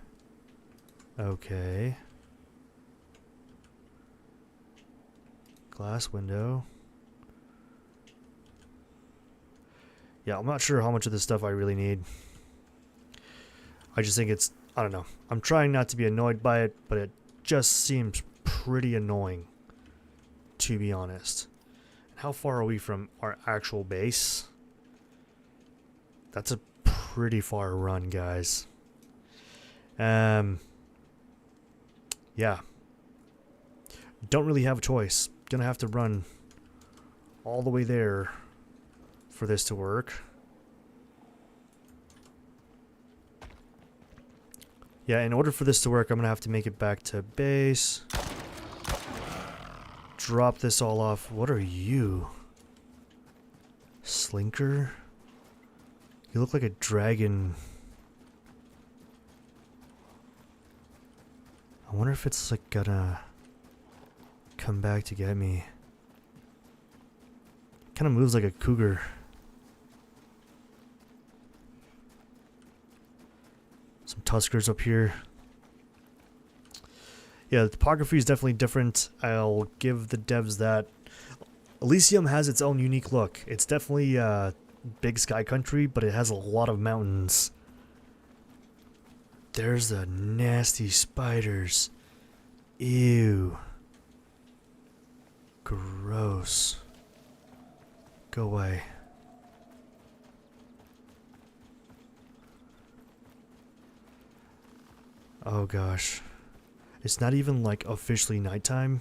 Okay. Glass window. Yeah, I'm not sure how much of this stuff I really need. I just think it's, I don't know. I'm trying not to be annoyed by it, but it just seems pretty annoying, to be honest. How far are we from our actual base? That's a pretty far run, guys. Yeah. Don't really have a choice. Gonna have to run all the way there for this to work. Yeah, in order for this to work, I'm gonna have to make it back to base. Drop this all off. What are you? Slinker? You look like a dragon. I wonder if it's like gonna come back to get me. Kind of moves like a cougar. Some tuskers up here. Yeah, the topography is definitely different. I'll give the devs that. Elysium has its own unique look. It's definitely big sky country, but it has a lot of mountains. There's the nasty spiders. Ew. Gross. Go away. Oh gosh. It's not even like officially nighttime,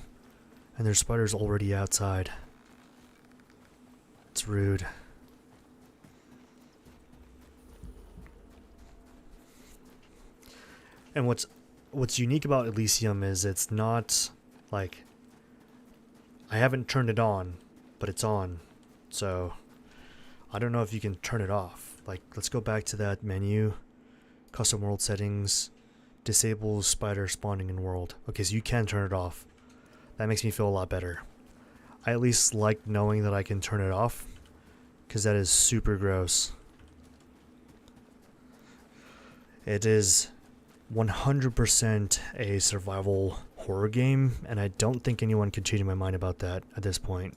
and there's spiders already outside. It's rude. And what's unique about Elysium is it's not like, I haven't turned it on, but it's on. So I don't know if you can turn it off. Like, let's go back to that menu, custom world settings. Disables spider spawning in world. Okay, so you can turn it off. That makes me feel a lot better. I at least like knowing that I can turn it off, because that is super gross. It is 100% a survival horror game, and I don't think anyone can change my mind about that at this point.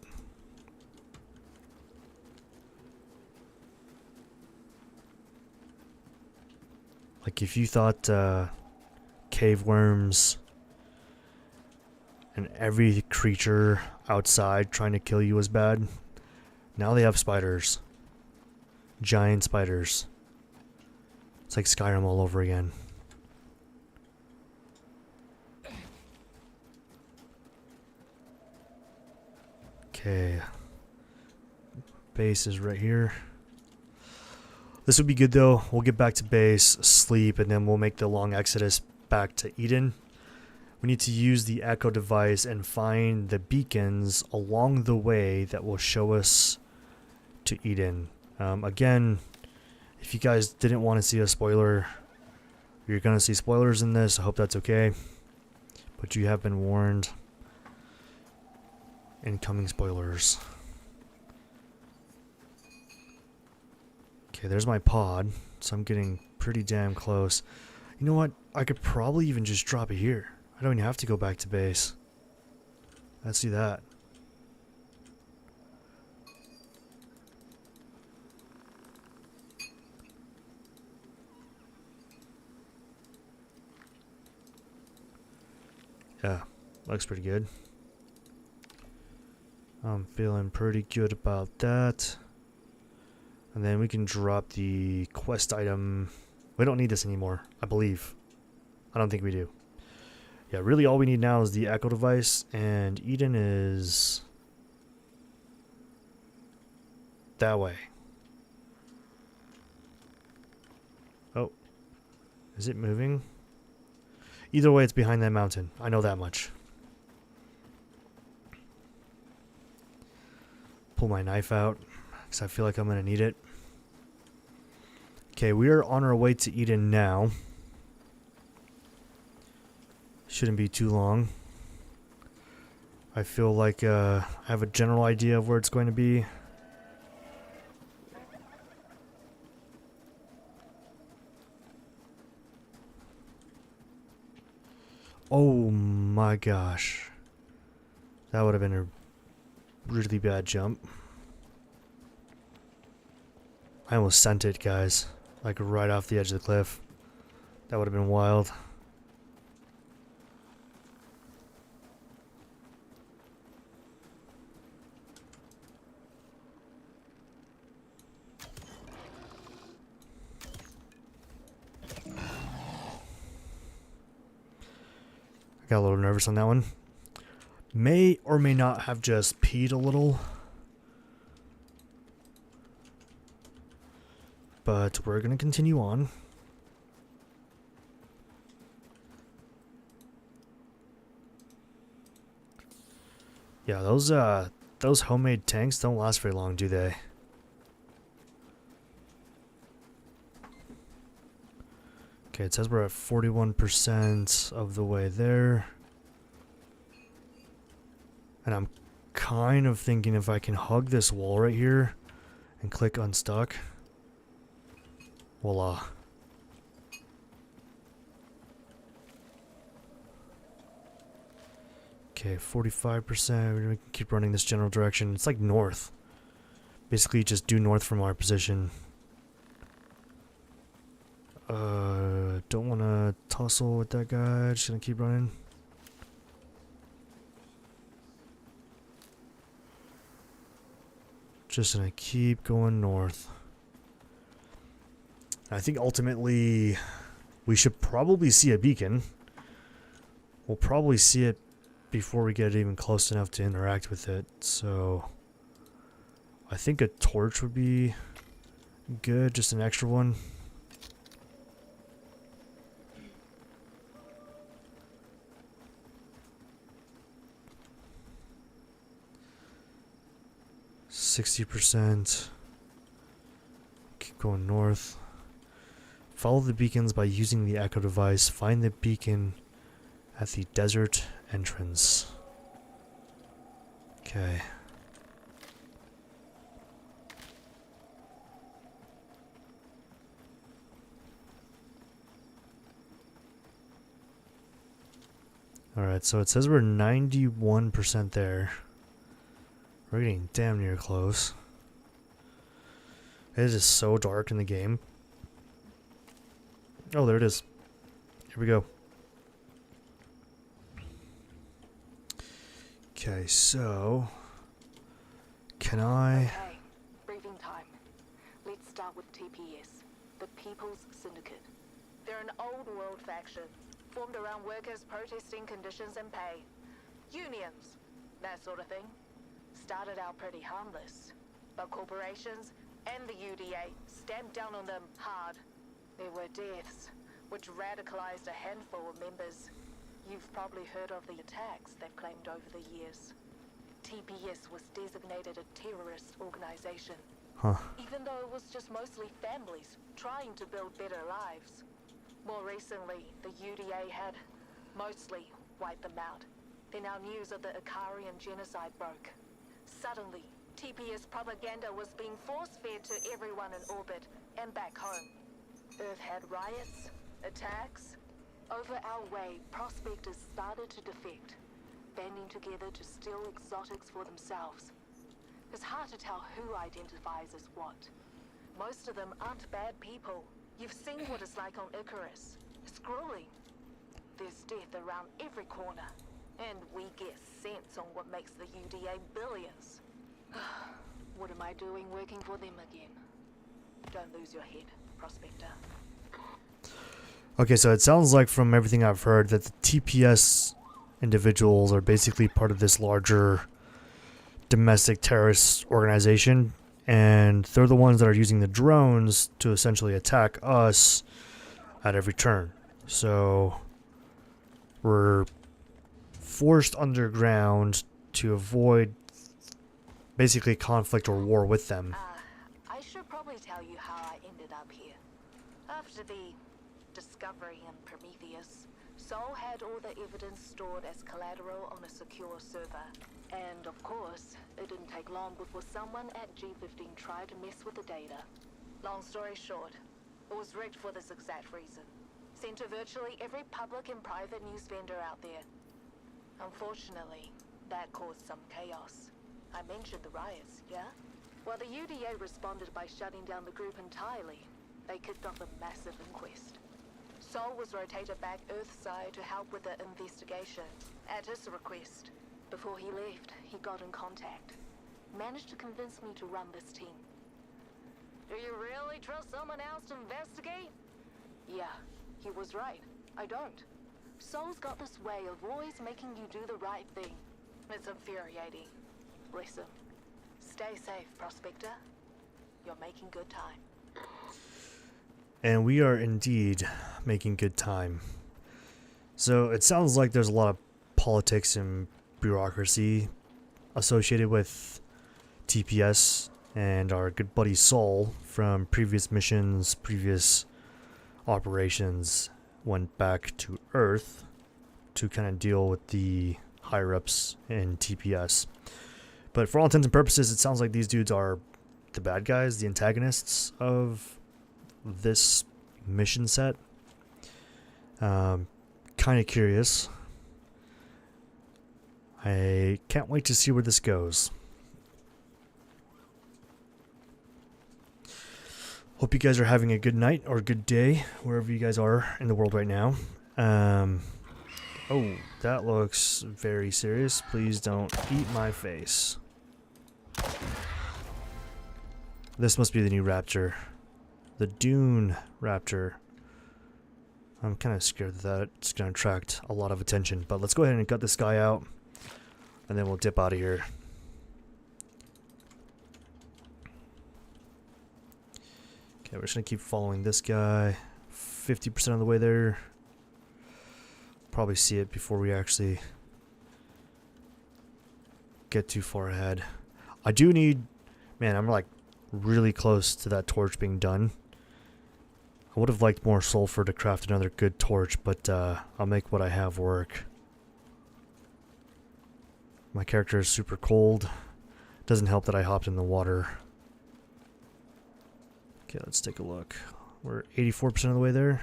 Like, if you thought cave worms and every creature outside trying to kill you was bad, now they have spiders. Giant spiders. It's like Skyrim all over again. Okay. Base is right here. This would be good though. We'll get back to base, sleep, and then we'll make the long exodus back to Eden. We need to use the Echo device and find the beacons along the way that will show us to Eden. Again, if you guys didn't want to see a spoiler, you're going to see spoilers in this. I hope that's okay. But you have been warned. Incoming spoilers. Okay, there's my pod. So I'm getting pretty damn close. You know what? I could probably even just drop it here. I don't even have to go back to base. Let's do that. Yeah, looks pretty good. I'm feeling pretty good about that. And then we can drop the quest item. We don't need this anymore, I believe. I don't think we do. Yeah, really all we need now is the echo device, and Eden is that way. Oh, is it moving? Either way, it's behind that mountain. I know that much. Pull my knife out, because I feel like I'm going to need it. Okay, we are on our way to Eden now. Shouldn't be too long. I feel like I have a general idea of where it's going to be. Oh my gosh. That would have been a really bad jump. I almost sent it, guys. Like right off the edge of the cliff. That would have been wild. I got a little nervous on that one. May or may not have just peed a little. But we're going to continue on. Yeah, those homemade tanks don't last very long, do they? Okay, it says we're at 41% of the way there. And I'm kind of thinking if I can hug this wall right here and click unstuck. Voila. Okay, 45%. We're gonna keep running this general direction. It's like north. Basically, just due north from our position. Don't want to tussle with that guy. Just gonna keep running. Just gonna keep going north. I think ultimately we should probably see a beacon. We'll probably see it before we get even close enough to interact with it. So I think a torch would be good, just an extra one. %. Keep going north. Follow the beacons by using the echo device. Find the beacon at the desert entrance. Okay. Alright, so it says we're 91% there. We're getting damn near close. It is just so dark in the game. Oh, there it is. Here we go. Okay, so can I... Okay, briefing time. Let's start with TPS, the People's Syndicate. They're an old world faction, formed around workers protesting conditions and pay. Unions, that sort of thing. Started out pretty harmless, but corporations and the UDA stamped down on them hard. There were deaths, which radicalized a handful of members. You've probably heard of the attacks they've claimed over the years. TPS was designated a terrorist organization, even though it was just mostly families trying to build better lives. More recently, the UDA had mostly wiped them out. Then our news of the Icarian genocide broke. Suddenly, TPS propaganda was being force-fed to everyone in orbit and back home. Earth had riots, attacks. Over our way, prospectors started to defect, banding together to steal exotics for themselves. It's hard to tell who identifies as what. Most of them aren't bad people. You've seen what it's like on Icarus. It's grueling. There's death around every corner. And we get cents on what makes the UDA billions. What am I doing working for them again? Don't lose your head, Prospector. Okay, so it sounds like from everything I've heard that the TPS individuals are basically part of this larger domestic terrorist organization, and they're the ones that are using the drones to essentially attack us at every turn. So we're forced underground to avoid basically conflict or war with them. I should probably tell you how I ended up here. After the discovery in Prometheus, Sol had all the evidence stored as collateral on a secure server. And of course, it didn't take long before someone at G15 tried to mess with the data. Long story short, it was rigged for this exact reason. Sent to virtually every public and private news vendor out there. Unfortunately, that caused some chaos. I mentioned the riots, yeah? Well, the UDA responded by shutting down the group entirely. They kicked off a massive inquest. Sol was rotated back Earthside to help with the investigation, at his request. Before he left, he got in contact. Managed to convince me to run this team. Do you really trust someone else to investigate? Yeah, he was right. I don't. Sol's got this way of always making you do the right thing. It's infuriating. Bless him. Stay safe, Prospector. You're making good time. And we are indeed making good time. So it sounds like there's a lot of politics and bureaucracy associated with TPS, and our good buddy Sol from previous missions, previous operations, went back to Earth to kind of deal with the higher-ups in TPS. But for all intents and purposes, it sounds like these dudes are the bad guys, the antagonists of this mission set. Kind of curious. I can't wait to see where this goes. Hope you guys are having a good night or a good day wherever you guys are in the world right now. Oh, that looks very serious. Please don't eat my face. This must be the new raptor. The Dune raptor. I'm kind of scared that it's going to attract a lot of attention. But let's go ahead and cut this guy out. And then we'll dip out of here. Okay, we're just going to keep following this guy. 50% of the way there. Probably see it before we actually get too far ahead. I do need... Man, I'm like really close to that torch being done. I would have liked more sulfur to craft another good torch, but I'll make what I have work. My character is super cold. Doesn't help that I hopped in the water. Okay, let's take a look. We're 84% of the way there.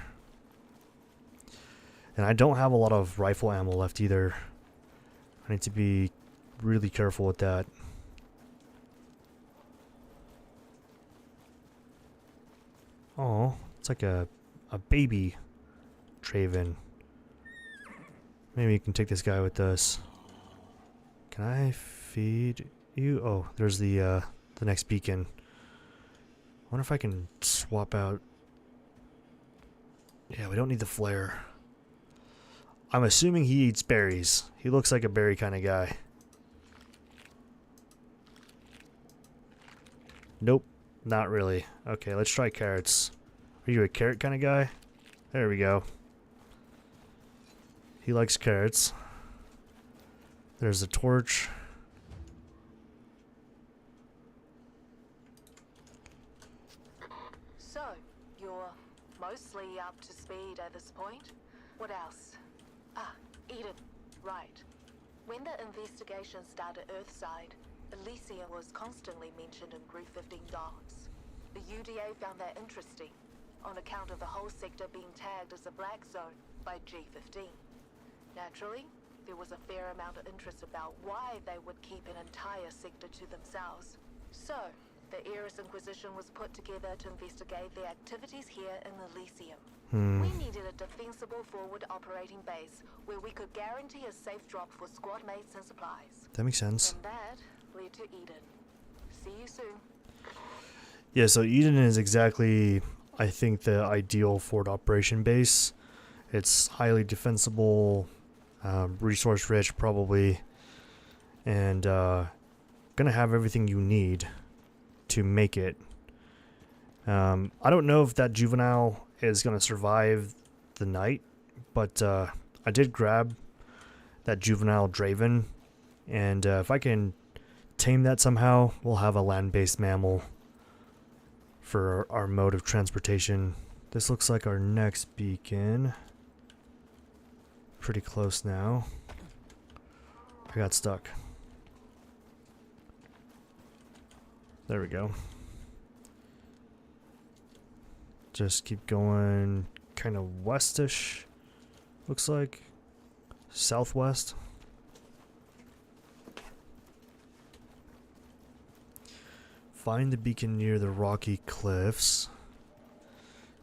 And I don't have a lot of rifle ammo left either. I need to be really careful with that. Oh, it's like a baby Traven. Maybe you can take this guy with us. Can I feed you? Oh, there's the next beacon. I wonder if I can swap out. Yeah, we don't need the flare. I'm assuming he eats berries. He looks like a berry kind of guy. Nope, not really. Okay, let's try carrots. Are you a carrot kind of guy? There we go. He likes carrots. There's a torch. So, you're mostly up to speed at this point? What else? Ah, Eden. Right. When the investigation started Earthside, Elysium was constantly mentioned in Group 15 docs. The UDA found that interesting, on account of the whole sector being tagged as a black zone by G15. Naturally, there was a fair amount of interest about why they would keep an entire sector to themselves. So, the Icarus Inquisition was put together to investigate the activities here in Elysium. We needed a defensible forward operating base where we could guarantee a safe drop for squad mates and supplies. That makes sense. And that led to Eden. See you soon. Yeah, so Eden is exactly, I think, the ideal forward operation base. It's highly defensible, resource rich probably, and gonna have everything you need to make it. I don't know if that juvenile is gonna survive the night, but I did grab that juvenile Draven, and if I can tame that somehow, we'll have a land-based mammal for our mode of transportation. This looks like our next beacon. Pretty close now. I got stuck. There we go. Just keep going kind of westish, looks like. Southwest. Find the beacon near the rocky cliffs.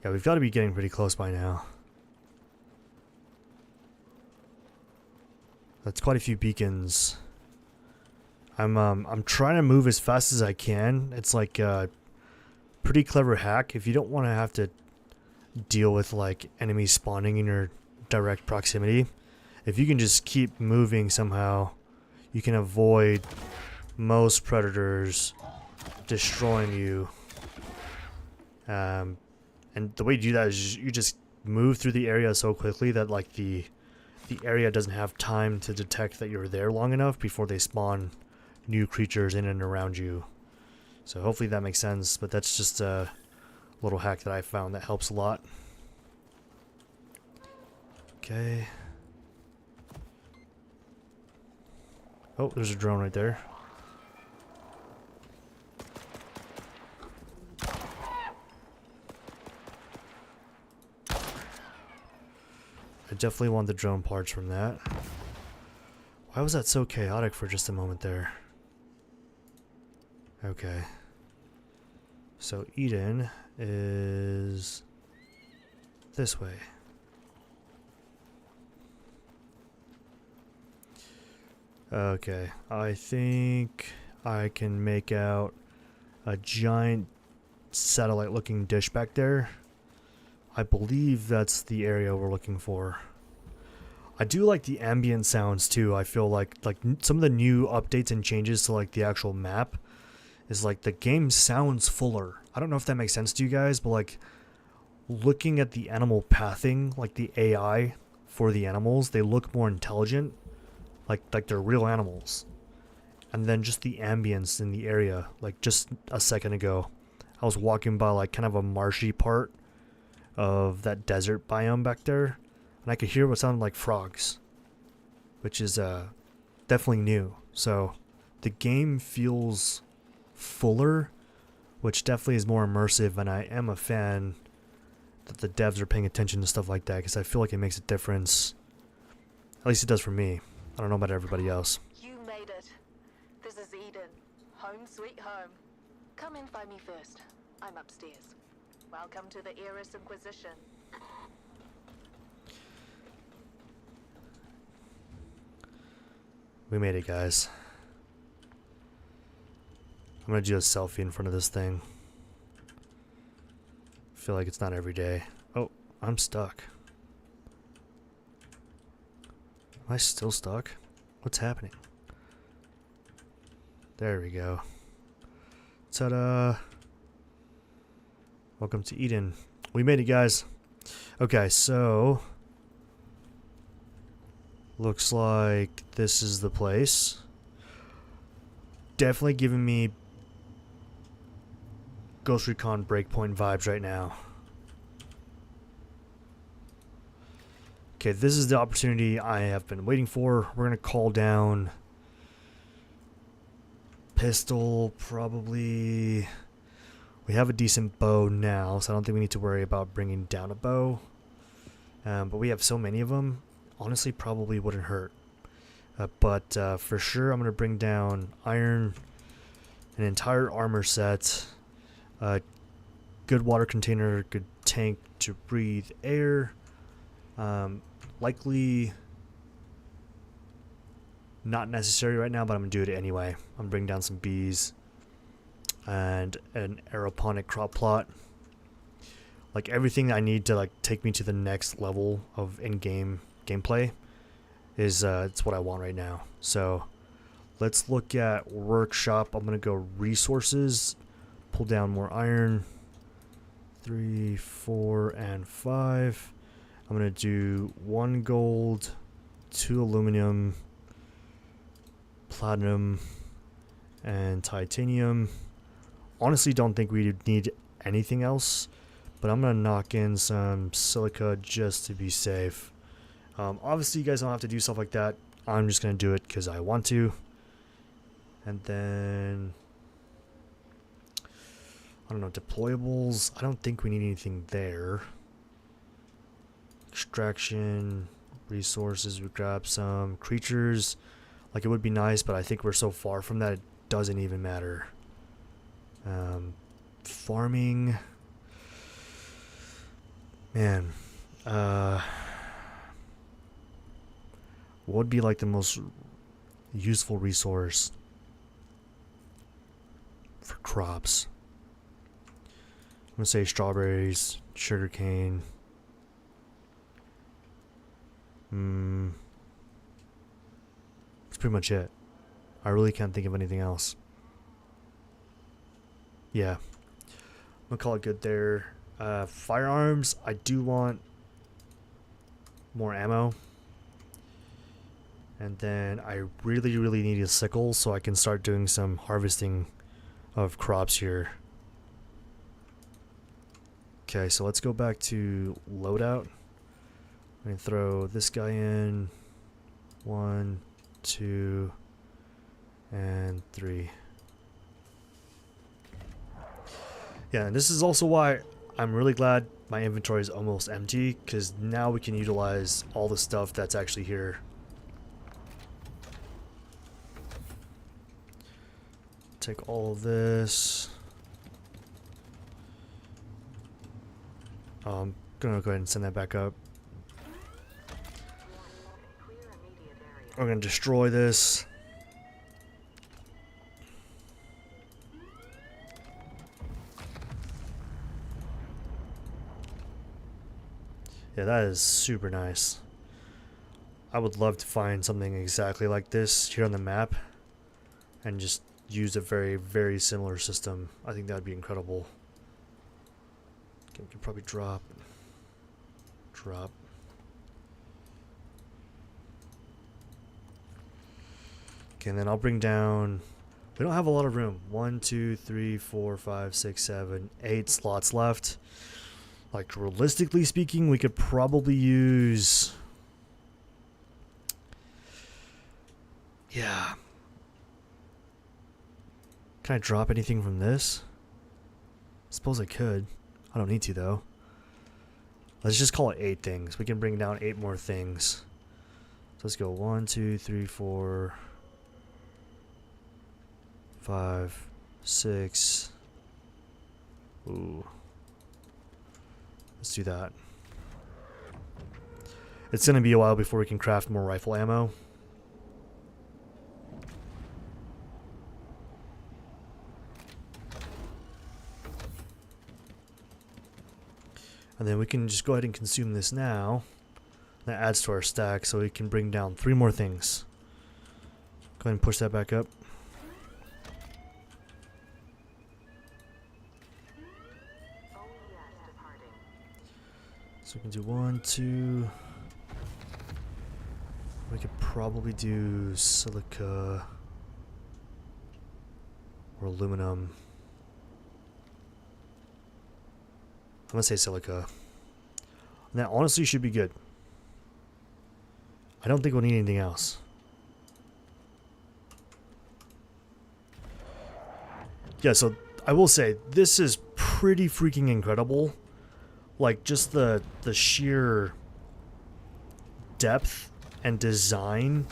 Yeah, we've got to be getting pretty close by now. That's quite a few beacons. I'm trying to move as fast as I can. It's like a pretty clever hack. If you don't want to have to deal with like enemies spawning in your direct proximity, if you can just keep moving somehow, you can avoid most predators destroying you. And the way you do that is you just move through the area so quickly that like the area doesn't have time to detect that you're there long enough before they spawn new creatures in and around you. So hopefully that makes sense, but that's just a little hack that I found that helps a lot. Okay. Oh, there's a drone right there. I definitely want the drone parts from that. Why was that so chaotic for just a moment there? Okay. So Eden is this way. Okay, I think I can make out a giant satellite looking dish back there. I believe that's the area we're looking for. I do like the ambient sounds too. I feel like some of the new updates and changes to like the actual map is like the game sounds fuller. I don't know if that makes sense to you guys, but like looking at the animal pathing, like the AI for the animals, they look more intelligent, like they're real animals. And then just the ambience in the area, like just a second ago, I was walking by like kind of a marshy part of that desert biome back there, and I could hear what sounded like frogs, which is definitely new. So the game feels fuller, which definitely is more immersive, and I am a fan that the devs are paying attention to stuff like that because I feel like it makes a difference. At least it does for me. I don't know about everybody else. You made it. This is Eden. Home sweet home. Come and find me first. I'm upstairs. Welcome to the Icarus Inquisition. We made it, guys. I'm gonna do a selfie in front of this thing. I feel like it's not every day. Oh, I'm stuck. Am I still stuck? What's happening? There we go. Ta-da! Welcome to Eden. We made it, guys. Okay, so looks like this is the place. Definitely giving me Ghost Recon Breakpoint vibes right now. Okay, this is the opportunity I have been waiting for. We're gonna call down pistol, probably. We have a decent bow now, so I don't think we need to worry about bringing down a bow. But we have so many of them, honestly probably wouldn't hurt. But for sure I'm going to bring down iron, an entire armor set, a good water container, good tank to breathe air. Likely not necessary right now, but I'm gonna do it anyway. I'm gonna bring down some bees and an aeroponic crop plot. Like everything I need to like take me to the next level of in-game gameplay is it's what I want right now. So let's look at workshop. I'm gonna go resources, pull down more iron, 3, 4, and 5. I'm gonna do 1 gold, 2 aluminum, platinum, and titanium. Honestly, don't think we need anything else, but I'm gonna knock in some silica just to be safe. Obviously, you guys don't have to do stuff like that. I'm just gonna do it because I want to. And then I don't know, deployables. I don't think we need anything there. Extraction, resources, we grab some creatures. Like it would be nice, but I think we're so far from that it doesn't even matter. Farming. Man. What would be like the most useful resource for crops? I'm gonna say strawberries, sugarcane. That's pretty much it. I really can't think of anything else. Yeah. I'm gonna call it good there. Firearms, I do want more ammo. And then I really, really need a sickle so I can start doing some harvesting of crops here. Okay, so let's go back to loadout. I'm gonna throw this guy in. 1, 2, and 3. Yeah, and this is also why I'm really glad my inventory is almost empty, because now we can utilize all the stuff that's actually here. Take all of this. I'm gonna go ahead and send that back up. We're gonna destroy this. Yeah, that is super nice. I would love to find something exactly like this here on the map and just use a very, very similar system. I think that would be incredible. Okay, we can probably drop. Okay, and then I'll bring down. We don't have a lot of room. 1, 2, 3, 4, 5, 6, 7, 8 slots left. Like, realistically speaking, we could probably use. Yeah. Can I drop anything from this? Suppose I could. I don't need to, though. Let's just call it 8 things. We can bring down 8 more things. So let's go 1, 2, 3, 4, 5, 6. Ooh. Let's do that. It's going to be a while before we can craft more rifle ammo. And then we can just go ahead and consume this now. That adds to our stack, so we can bring down 3 more things. Go ahead and push that back up. So we can do 1, 2. We could probably do silica or aluminum. I'm gonna say silica. And that honestly should be good. I don't think we'll need anything else. Yeah, so I will say this is pretty freaking incredible. Like just the sheer depth and design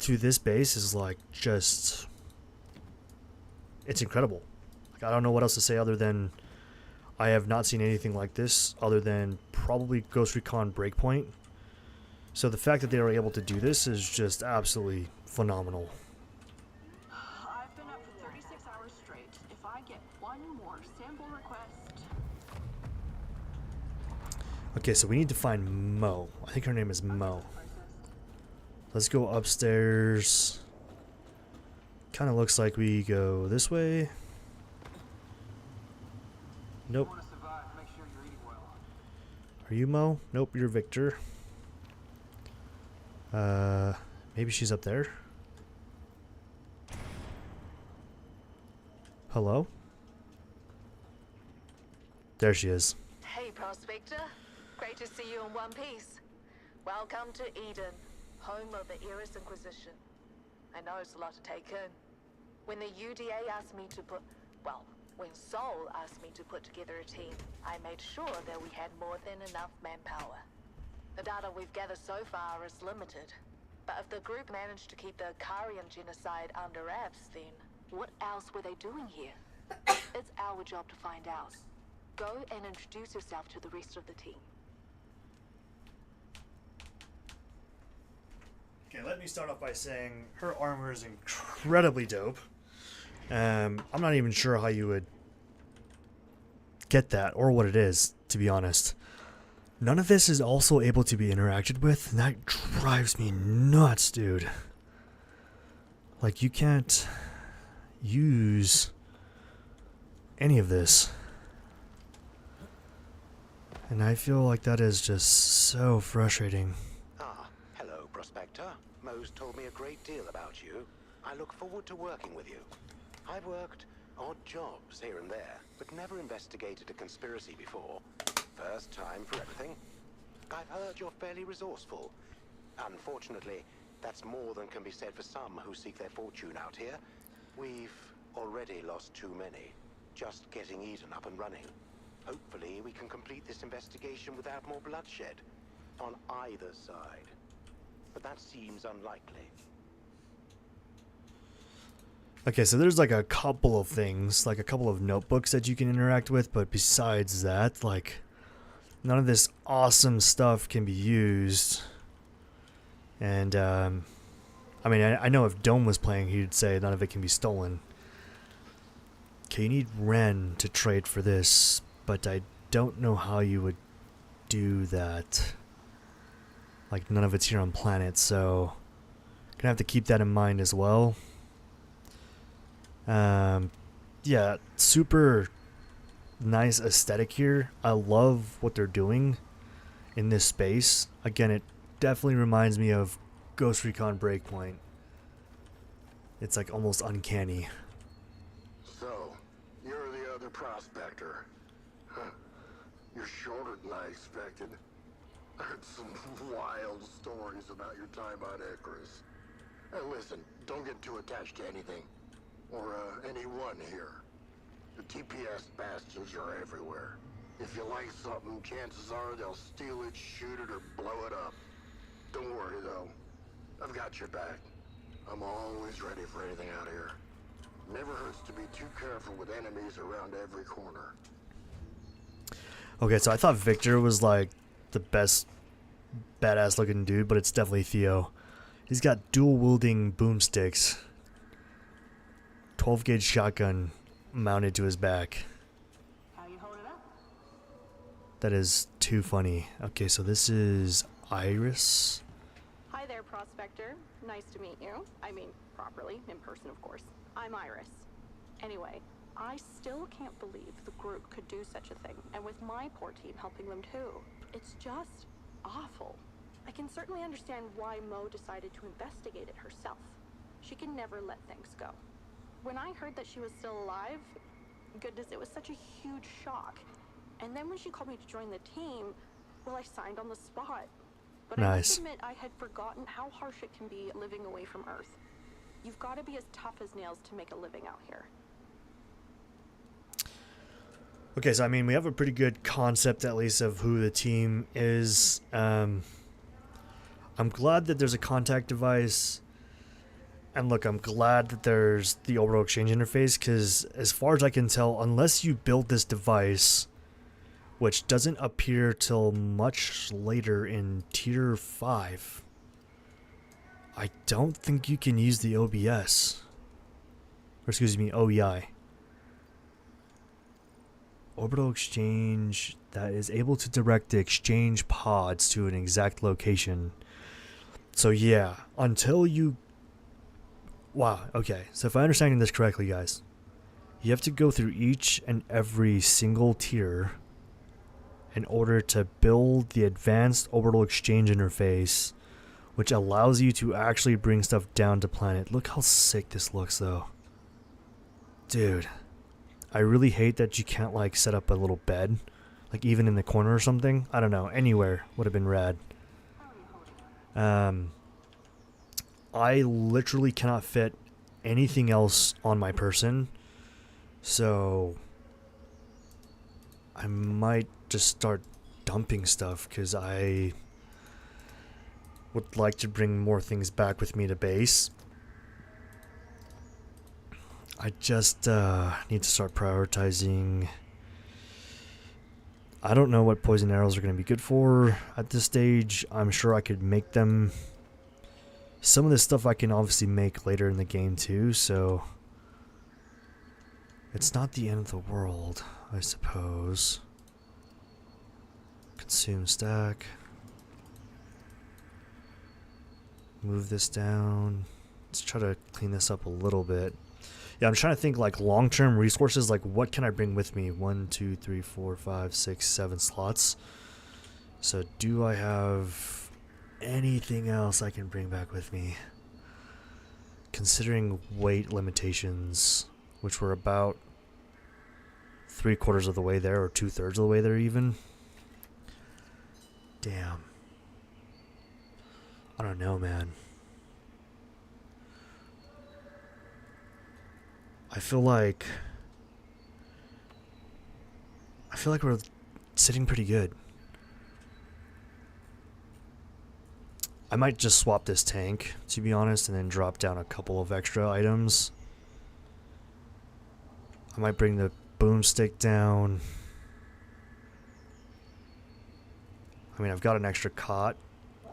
to this base is like just, it's incredible. Like I don't know what else to say other than I have not seen anything like this other than probably Ghost Recon Breakpoint. So the fact that they were able to do this is just absolutely phenomenal. I've been up for 36 hours straight. If I get one more sample request... Okay, so we need to find Mo. I think her name is Mo. Let's go upstairs. Kind of looks like we go this way. Nope. Are you Mo? Nope, you're Victor. Maybe she's up there. Hello? There she is. Hey, Prospector. Great to see you in one piece. Welcome to Eden, home of the Icarus Inquisition. I know it's a lot to take in. When the UDA asked me to put... well, when Sol asked me to put together a team, I made sure that we had more than enough manpower. The data we've gathered so far is limited. But if the group managed to keep the Ikarian genocide under wraps, then what else were they doing here? It's our job to find out. Go and introduce yourself to the rest of the team. Okay, let me start off by saying her armor is incredibly dope. I'm not even sure how you would get that or what it is, to be honest. None of this is also able to be interacted with, and that drives me nuts, dude. Like, you can't use any of this. And I feel like that is just so frustrating. Ah, hello, Prospector. Mo's told me a great deal about you. I look forward to working with you. I've worked odd jobs here and there, but never investigated a conspiracy before. First time for everything. I've heard you're fairly resourceful. Unfortunately, that's more than can be said for some who seek their fortune out here. We've already lost too many, just getting Eden up and running. Hopefully, we can complete this investigation without more bloodshed on either side. But that seems unlikely. Okay, so there's like a couple of things, like a couple of notebooks that you can interact with, but besides that, like, none of this awesome stuff can be used. And, I mean, I know if Dome was playing, he'd say none of it can be stolen. Okay, you need Ren to trade for this, but I don't know how you would do that. Like, none of it's here on planet, so gonna have to keep that in mind as well. Yeah, super nice aesthetic here. I love what they're doing in this space. Again, it definitely reminds me of Ghost Recon Breakpoint. It's like almost uncanny. So, you're the other prospector. Huh. You're shorter than I expected. I heard some wild stories about your time on Icarus. Hey, listen, don't get too attached to anything. Or, anyone here. The TPS bastards are everywhere. If you like something, chances are they'll steal it, shoot it, or blow it up. Don't worry, though. I've got your back. I'm always ready for anything out here. Never hurts to be too careful with enemies around every corner. Okay, so I thought Victor was like the best badass looking dude, but it's definitely Theo. He's got dual wielding boomsticks. 12 gauge shotgun mounted to his back. How you holding up? That is too funny. Okay, so this is Iris. Hi there, Prospector. Nice to meet you. I mean, properly, in person, of course. I'm Iris. Anyway, I still can't believe the group could do such a thing, and with my poor team helping them too. It's just awful. I can certainly understand why Mo decided to investigate it herself. She can never let things go. When I heard that she was still alive, goodness, it was such a huge shock. And then when she called me to join the team, well, I signed on the spot. But I Nice. must admit, I had forgotten how harsh it can be living away from Earth. You've got to be as tough as nails to make a living out here. Okay, so I mean, we have a pretty good concept at least of who the team is. I'm glad that there's a contact device. And look, I'm glad that there's the orbital exchange interface, because as far as I can tell, unless you build this device which doesn't appear till much later in Tier 5. I don't think you can use the OBS. Or excuse me, OEI. Orbital exchange that is able to direct the exchange pods to an exact location. So yeah, until you... Wow, okay. So if I'm understanding this correctly, guys, you have to go through each and every single tier in order to build the advanced orbital exchange interface, which allows you to actually bring stuff down to planet. Look how sick this looks, though. Dude, I really hate that you can't, like, set up a little bed, like, even in the corner or something. I don't know, anywhere would have been rad. I literally cannot fit anything else on my person, so I might just start dumping stuff, because I would like to bring more things back with me to base. I just need to start prioritizing. I don't know what poison arrows are going to be good for at this stage. I'm sure I could make them. Some of this stuff I can obviously make later in the game too, so it's not the end of the world, I suppose. Consume stack. Move this down. Let's try to clean this up a little bit. Yeah, I'm trying to think like long-term resources, like what can I bring with me? 1, 2, 3, 4, 5, 6, 7 slots. So do I have anything else I can bring back with me? Considering weight limitations, which were about 3/4 of the way there, or 2/3 of the way there even. Damn. I don't know, man. I feel like we're sitting pretty good. I might just swap this tank, to be honest, and then drop down a couple of extra items. I might bring the boomstick down. I mean, I've got an extra cot.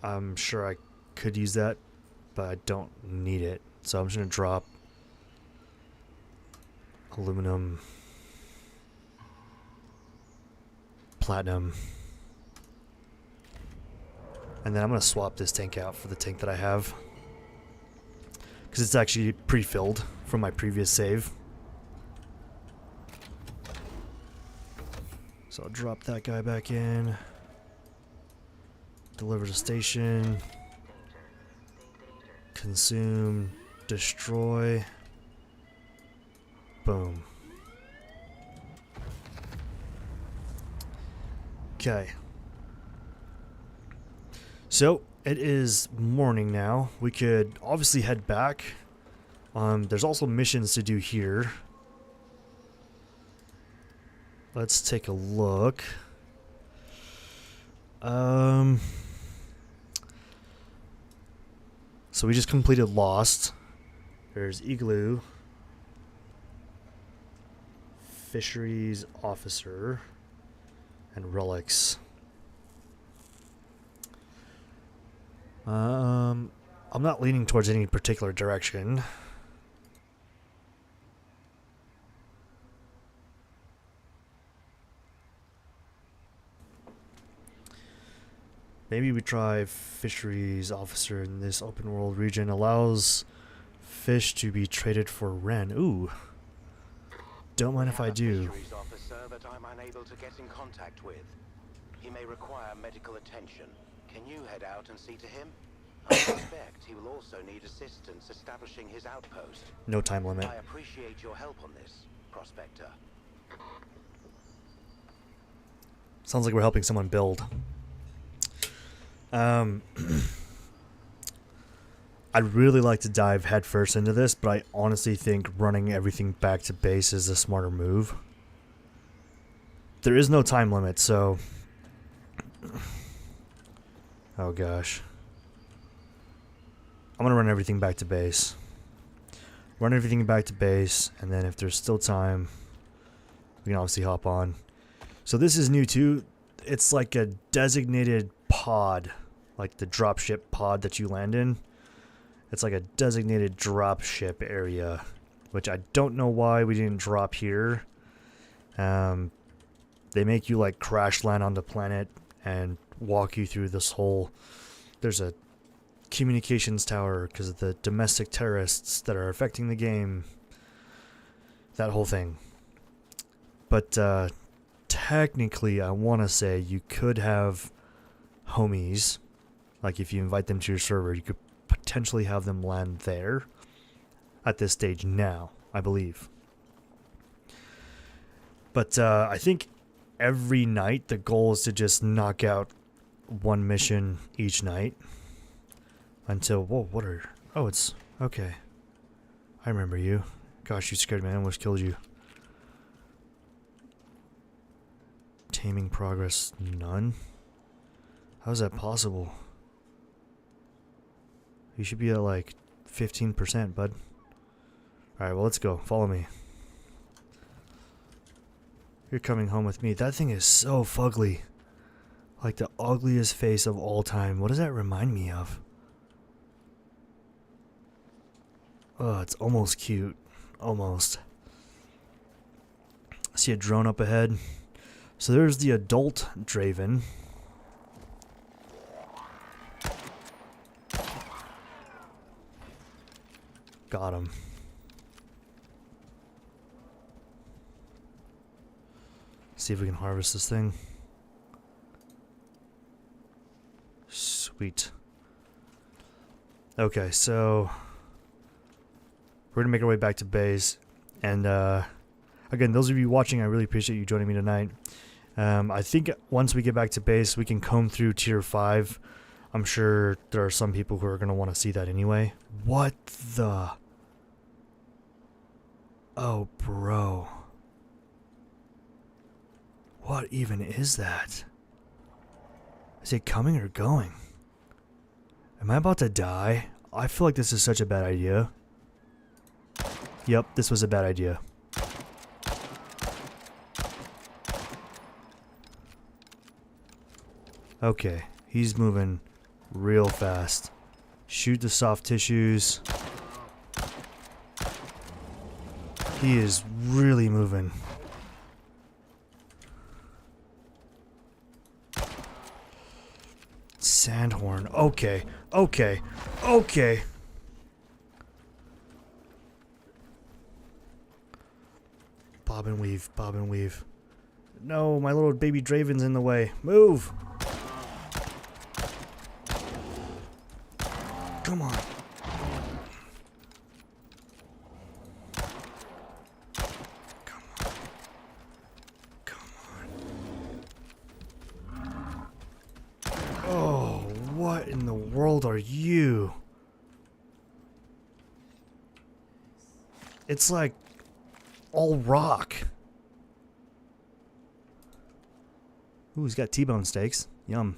I'm sure I could use that, but I don't need it. So I'm just going to drop aluminum, platinum, and then I'm going to swap this tank out for the tank that I have, because it's actually pre-filled from my previous save. So I'll drop that guy back in, deliver to station, consume, destroy. Boom. Okay. So it is morning now. We could obviously head back. There's also missions to do here. Let's take a look. So we just completed Lost. There's Igloo. Fisheries officer and relics. I'm not leaning towards any particular direction. Maybe we try fisheries officer in this open world region. Allows fish to be traded for Ren. Ooh. Don't mind if I do. Fisheries officer that I'm unable to get in contact with. He may require medical attention. Can you head out and see to him? I suspect he will also need assistance establishing his outpost. No time limit. I appreciate your help on this, Prospector. Sounds like we're helping someone build. I'd really like to dive headfirst into this, but I honestly think running everything back to base is a smarter move. There is no time limit, so... Oh gosh. I'm gonna run everything back to base. Run everything back to base, and then if there's still time, we can obviously hop on. So this is new too. It's like a designated pod, like the dropship pod that you land in. It's like a designated dropship area, which I don't know why we didn't drop here. They make you like crash land on the planet and walk you through this whole... There's a communications tower because of the domestic terrorists that are affecting the game. That whole thing. But technically, I want to say you could have homies. Like if you invite them to your server, you could potentially have them land there at this stage now, I believe. But I think every night the goal is to just knock out one mission each night until... Whoa, what are... Oh, it's... Okay. I remember you. Gosh, you scared me. I almost killed you. Taming progress, none? How is that possible? You should be at like 15%, bud. Alright, well, let's go. Follow me. You're coming home with me. That thing is so fugly. Like the ugliest face of all time. What does that remind me of? Oh, it's almost cute. Almost. I see a drone up ahead. So there's the adult Draven. Got him. See if we can harvest this thing. Sweet. Okay, so we're gonna make our way back to base, and again, those of you watching, I really appreciate you joining me tonight. I think once we get back to base, we can comb through tier 5. I'm sure there are some people who are gonna want to see that anyway. What the? Oh, bro. What even is that? Is it coming or going? Am I about to die? I feel like this is such a bad idea. Yep, this was a bad idea. Okay, he's moving real fast. Shoot the soft tissues. He is really moving. Sandhorn. Okay, okay, okay. Bob and weave, bob and weave. No, my little baby Draven's in the way. Move! Come on. Come on. Come on. Oh, what in the world are you? It's like all rock. Ooh, he's got T-bone steaks. Yum.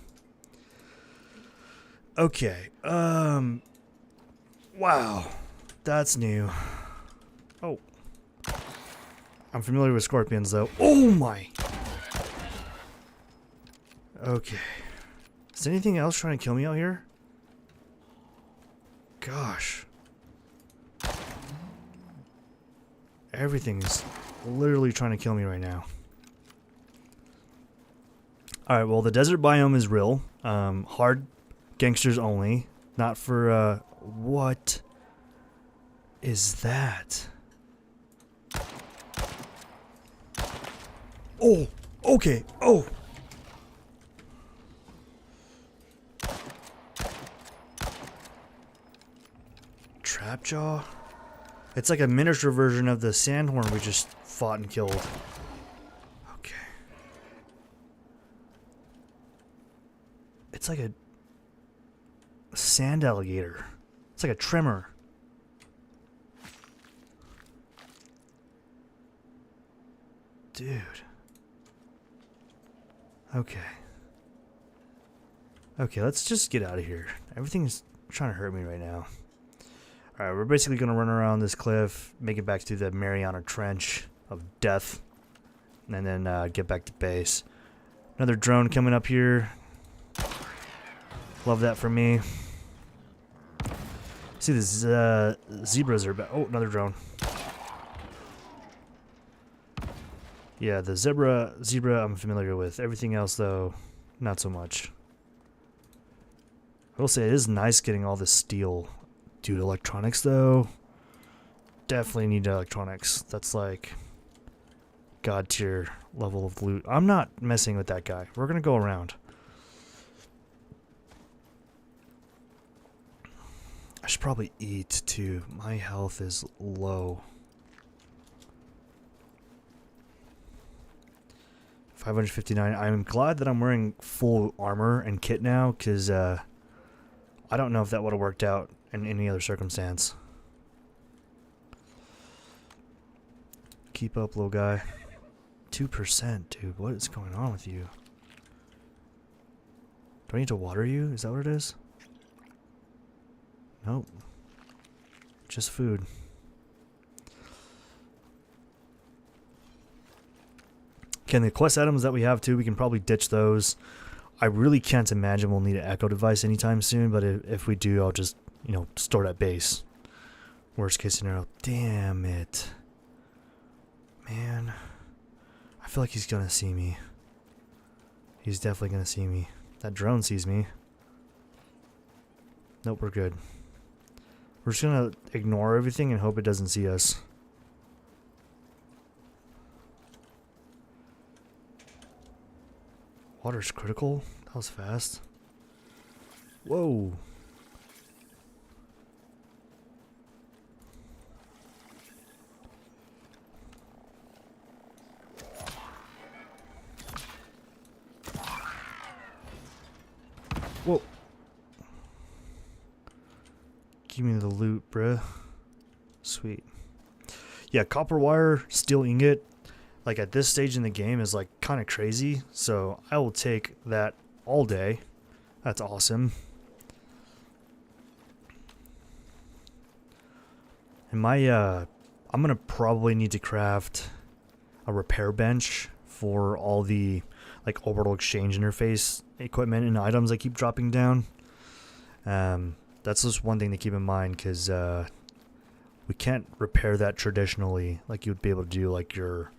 Okay. Wow. That's new. Oh. I'm familiar with scorpions, though. Oh, my. Okay. Is anything else trying to kill me out here? Gosh. Everything is literally trying to kill me right now. Alright, well, the desert biome is real. Hard gangsters only. Not for, what is that? Oh, okay. Oh. Trapjaw? It's like a miniature version of the Sandhorn we just fought and killed. Okay. It's like a sand alligator. It's like a tremor. Dude. Okay. Okay, let's just get out of here. Everything's trying to hurt me right now. Alright, we're basically going to run around this cliff, make it back to the Mariana Trench of Death. and then get back to base. Another drone coming up here. Love that for me. See, these zebras are back. Oh, another drone. Yeah, the zebra I'm familiar with. Everything else, though, not so much. I will say it is nice getting all this steel. Dude, electronics, though. Definitely need electronics. That's like god tier level of loot. I'm not messing with that guy. We're gonna go around. I should probably eat too. My health is low. 559. I'm glad that I'm wearing full armor and kit now, because I don't know if that would have worked out in any other circumstance. Keep up, little guy. 2%, dude. What is going on with you? Do I need to water you? Is that what it is? Nope. Just food. Okay, and the quest items that we have too, we can probably ditch those. I really can't imagine we'll need an echo device anytime soon, but if we do, I'll just, you know, store it at base. Worst case scenario. Damn it. Man. I feel like he's gonna see me. He's definitely gonna see me. That drone sees me. Nope, we're good. We're just gonna ignore everything and hope it doesn't see us. Water's critical? That was fast. Whoa. Whoa. Give me the loot, bruh. Sweet. Yeah, copper wire, steel ingot, like at this stage in the game is like kind of crazy. So I will take that all day. That's awesome. And my, I'm gonna probably need to craft a repair bench for all the like orbital exchange interface equipment and items I keep dropping down. That's just one thing to keep in mind, because we can't repair that traditionally like you would be able to do like your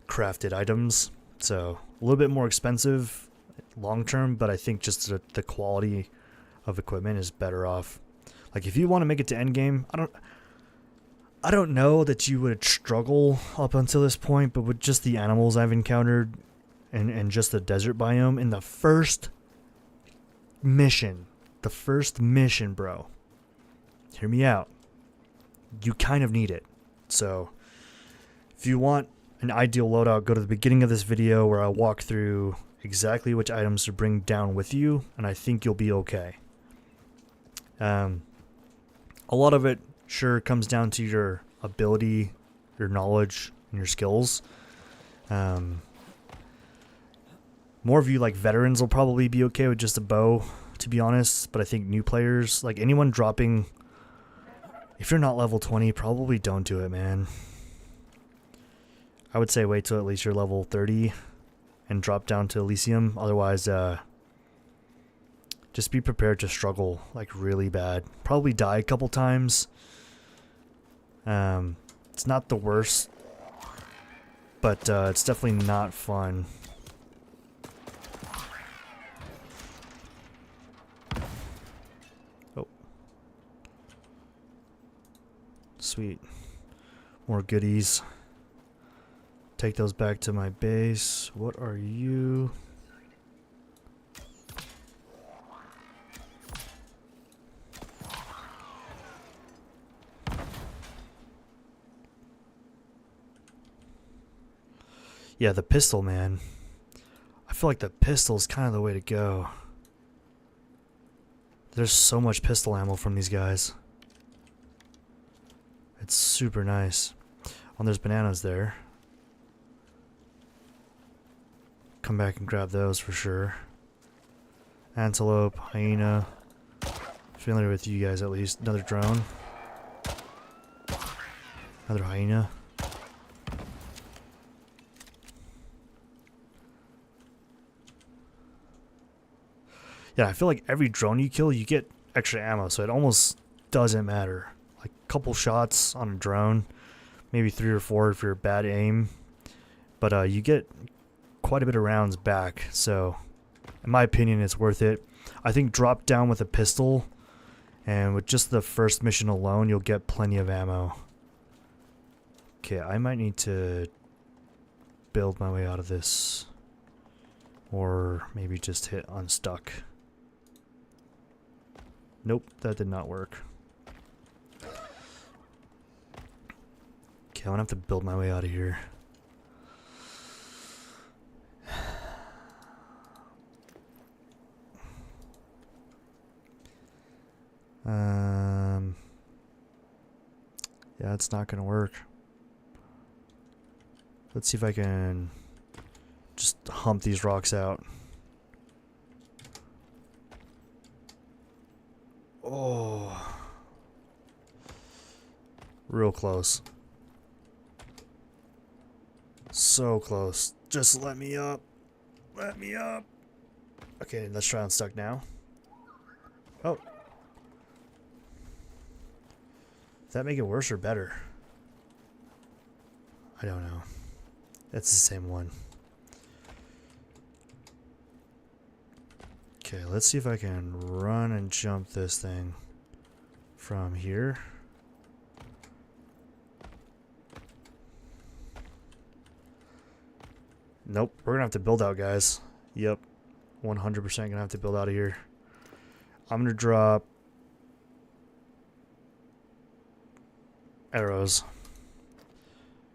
crafted items. So a little bit more expensive long term, but I think just the quality of equipment is better off. Like if you want to make it to end game, I don't know that you would struggle up until this point, but with just the animals I've encountered and just the desert biome in the first mission, bro, hear me out, you kind of need it. So if you want an ideal loadout, go to the beginning of this video where I walk through exactly which items to bring down with you, and I think you'll be okay. A lot of it sure comes down to your ability, your knowledge, and your skills. More of you like veterans will probably be okay with just a bow, to be honest, but I think new players, like anyone dropping, if you're not level 20, probably don't do it, man. I would say wait till at least you're level 30 and drop down to Elysium. Otherwise, just be prepared to struggle like really bad. Probably die a couple times. It's not the worst, but it's definitely not fun. Oh. Sweet. More goodies. Take those back to my base. What are you? Yeah, the pistol, man. I feel like the pistol is kind of the way to go. There's so much pistol ammo from these guys. It's super nice. Oh, there's bananas there. Come back and grab those for sure. Antelope, hyena. Familiar with you guys at least. Another drone. Another hyena. Yeah, I feel like every drone you kill, you get extra ammo, so it almost doesn't matter. Like a couple shots on a drone, maybe 3 or 4 if you're bad aim, but you get quite a bit of rounds back, so in my opinion it's worth it. I think drop down with a pistol, and with just the first mission alone you'll get plenty of ammo. Okay, I might need to build my way out of this, or maybe just hit unstuck. Nope, that did not work. Okay, I'm gonna have to build my way out of here. Yeah, it's not gonna work. Let's see if I can just hump these rocks out. Oh, real close. So close. Just let me up. Let me up. Okay, let's try unstuck now. Oh. Does that make it worse or better? I don't know. It's the same one. Okay, let's see if I can run and jump this thing from here. Nope, we're gonna have to build out, guys. Yep, 100% gonna have to build out of here. I'm gonna drop arrows.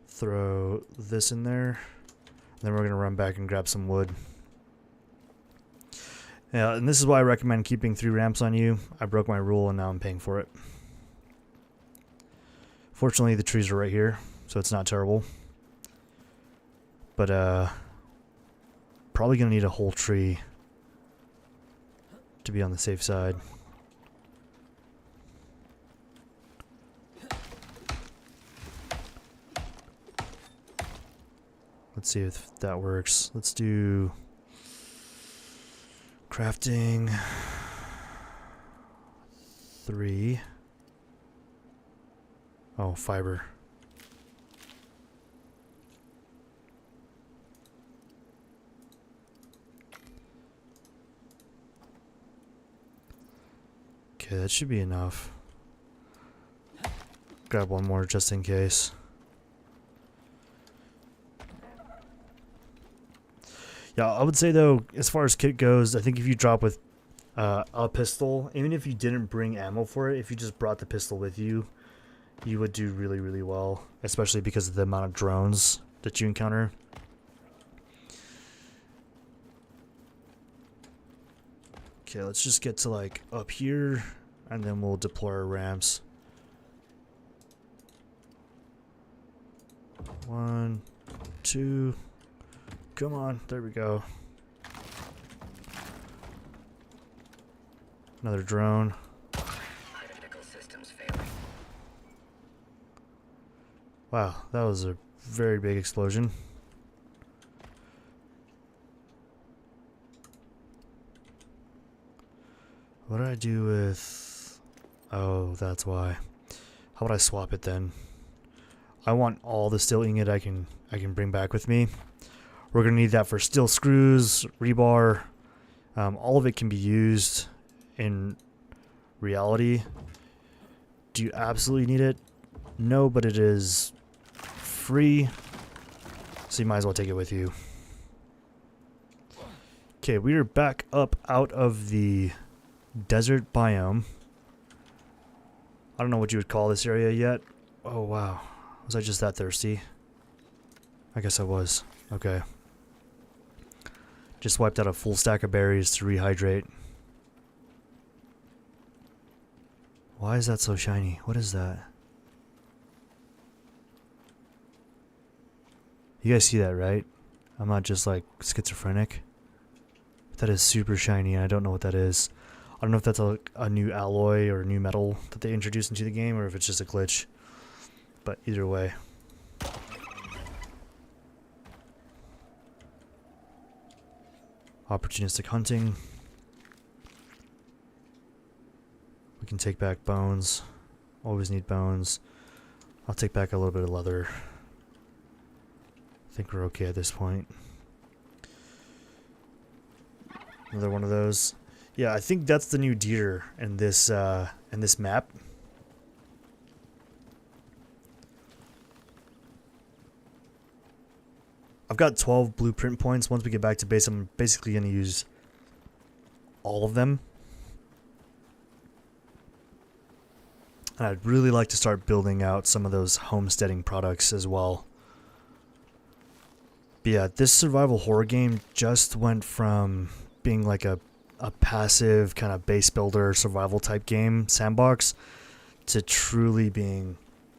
Throw this in there. Then we're gonna run back and grab some wood. Yeah, and this is why I recommend keeping 3 ramps on you. I broke my rule and now I'm paying for it. Fortunately, the trees are right here, so it's not terrible. But probably gonna need a whole tree to be on the safe side. Let's see if that works. Let's do crafting 3. Oh, fiber. Okay, that should be enough. Grab one more just in case. Yeah, I would say though, as far as kit goes, I think if you drop with a pistol, even if you didn't bring ammo for it, if you just brought the pistol with you, you would do really, really well, especially because of the amount of drones that you encounter. Okay, let's just get to like up here, and then we'll deploy our ramps. 1, 2. Come on, there we go. Another drone. Critical systems failing. Wow, that was a very big explosion. What did I do with... Oh, that's why. How would I swap it then? I want all the steel ingot I can bring back with me. We're gonna need that for steel screws, rebar. All of it can be used in reality. Do you absolutely need it? No, but it is free, so you might as well take it with you. Okay, we are back up out of the desert biome. I don't know what you would call this area yet. Oh wow, was I just that thirsty? I guess I was. Okay. Just wiped out a full stack of berries to rehydrate. Why is that so shiny? What is that? You guys see that, right? I'm not just like schizophrenic. That is super shiny and I don't know what that is. I don't know if that's a new alloy or a new metal that they introduced into the game or if it's just a glitch. But either way. Opportunistic hunting. We can take back bones. Always need bones. I'll take back a little bit of leather. I think we're okay at this point. Another one of those. Yeah, I think that's the new deer in this map. I've got 12 blueprint points. Once we get back to base, I'm basically going to use all of them. And I'd really like to start building out some of those homesteading products as well. But yeah, this survival horror game just went from being like a passive kind of base builder survival type game, sandbox, to truly being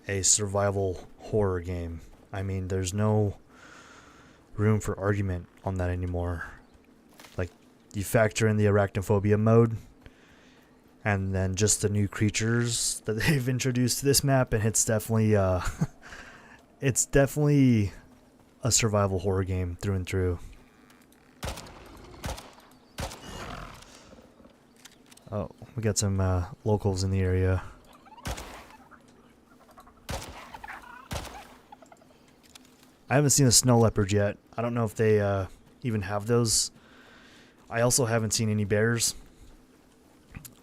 a survival horror game. I mean, there's no room for argument on that anymore. Like, you factor in the arachnophobia mode, and then just the new creatures that they've introduced to this map, and it's definitely it's definitely a survival horror game through and through. Oh, we got some locals in the area. I haven't seen a snow leopard yet. I don't know if they even have those. I also haven't seen any bears.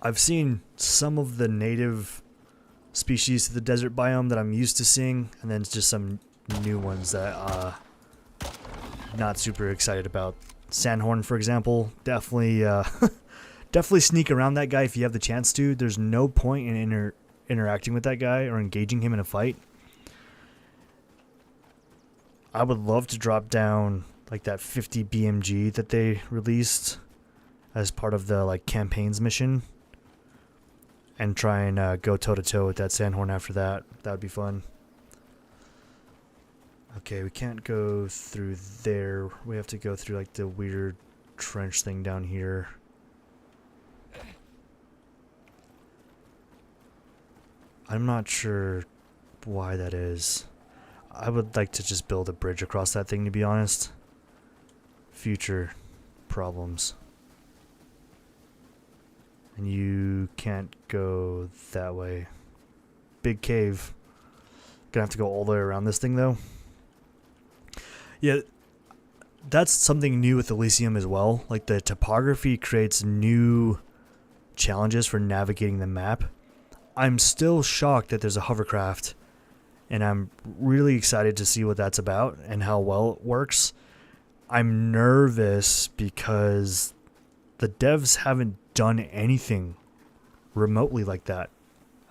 I've seen some of the native species to the desert biome that I'm used to seeing, and then just some new ones that not super excited about. Sandhorn, for example, definitely definitely sneak around that guy if you have the chance to. There's no point in interacting with that guy or engaging him in a fight. I would love to drop down like that 50 BMG that they released as part of the like campaigns mission, and try and go toe to toe with that Sandhorn after that. That would be fun. Okay, we can't go through there. We have to go through like the weird trench thing down here. I'm not sure why that is. I would like to just build a bridge across that thing, to be honest. Future problems. And you can't go that way. Big cave. Gonna have to go all the way around this thing, though. Yeah, that's something new with Elysium as well. Like, the topography creates new challenges for navigating the map. I'm still shocked that there's a hovercraft, and I'm really excited to see what that's about and how well it works. I'm nervous because the devs haven't done anything remotely like that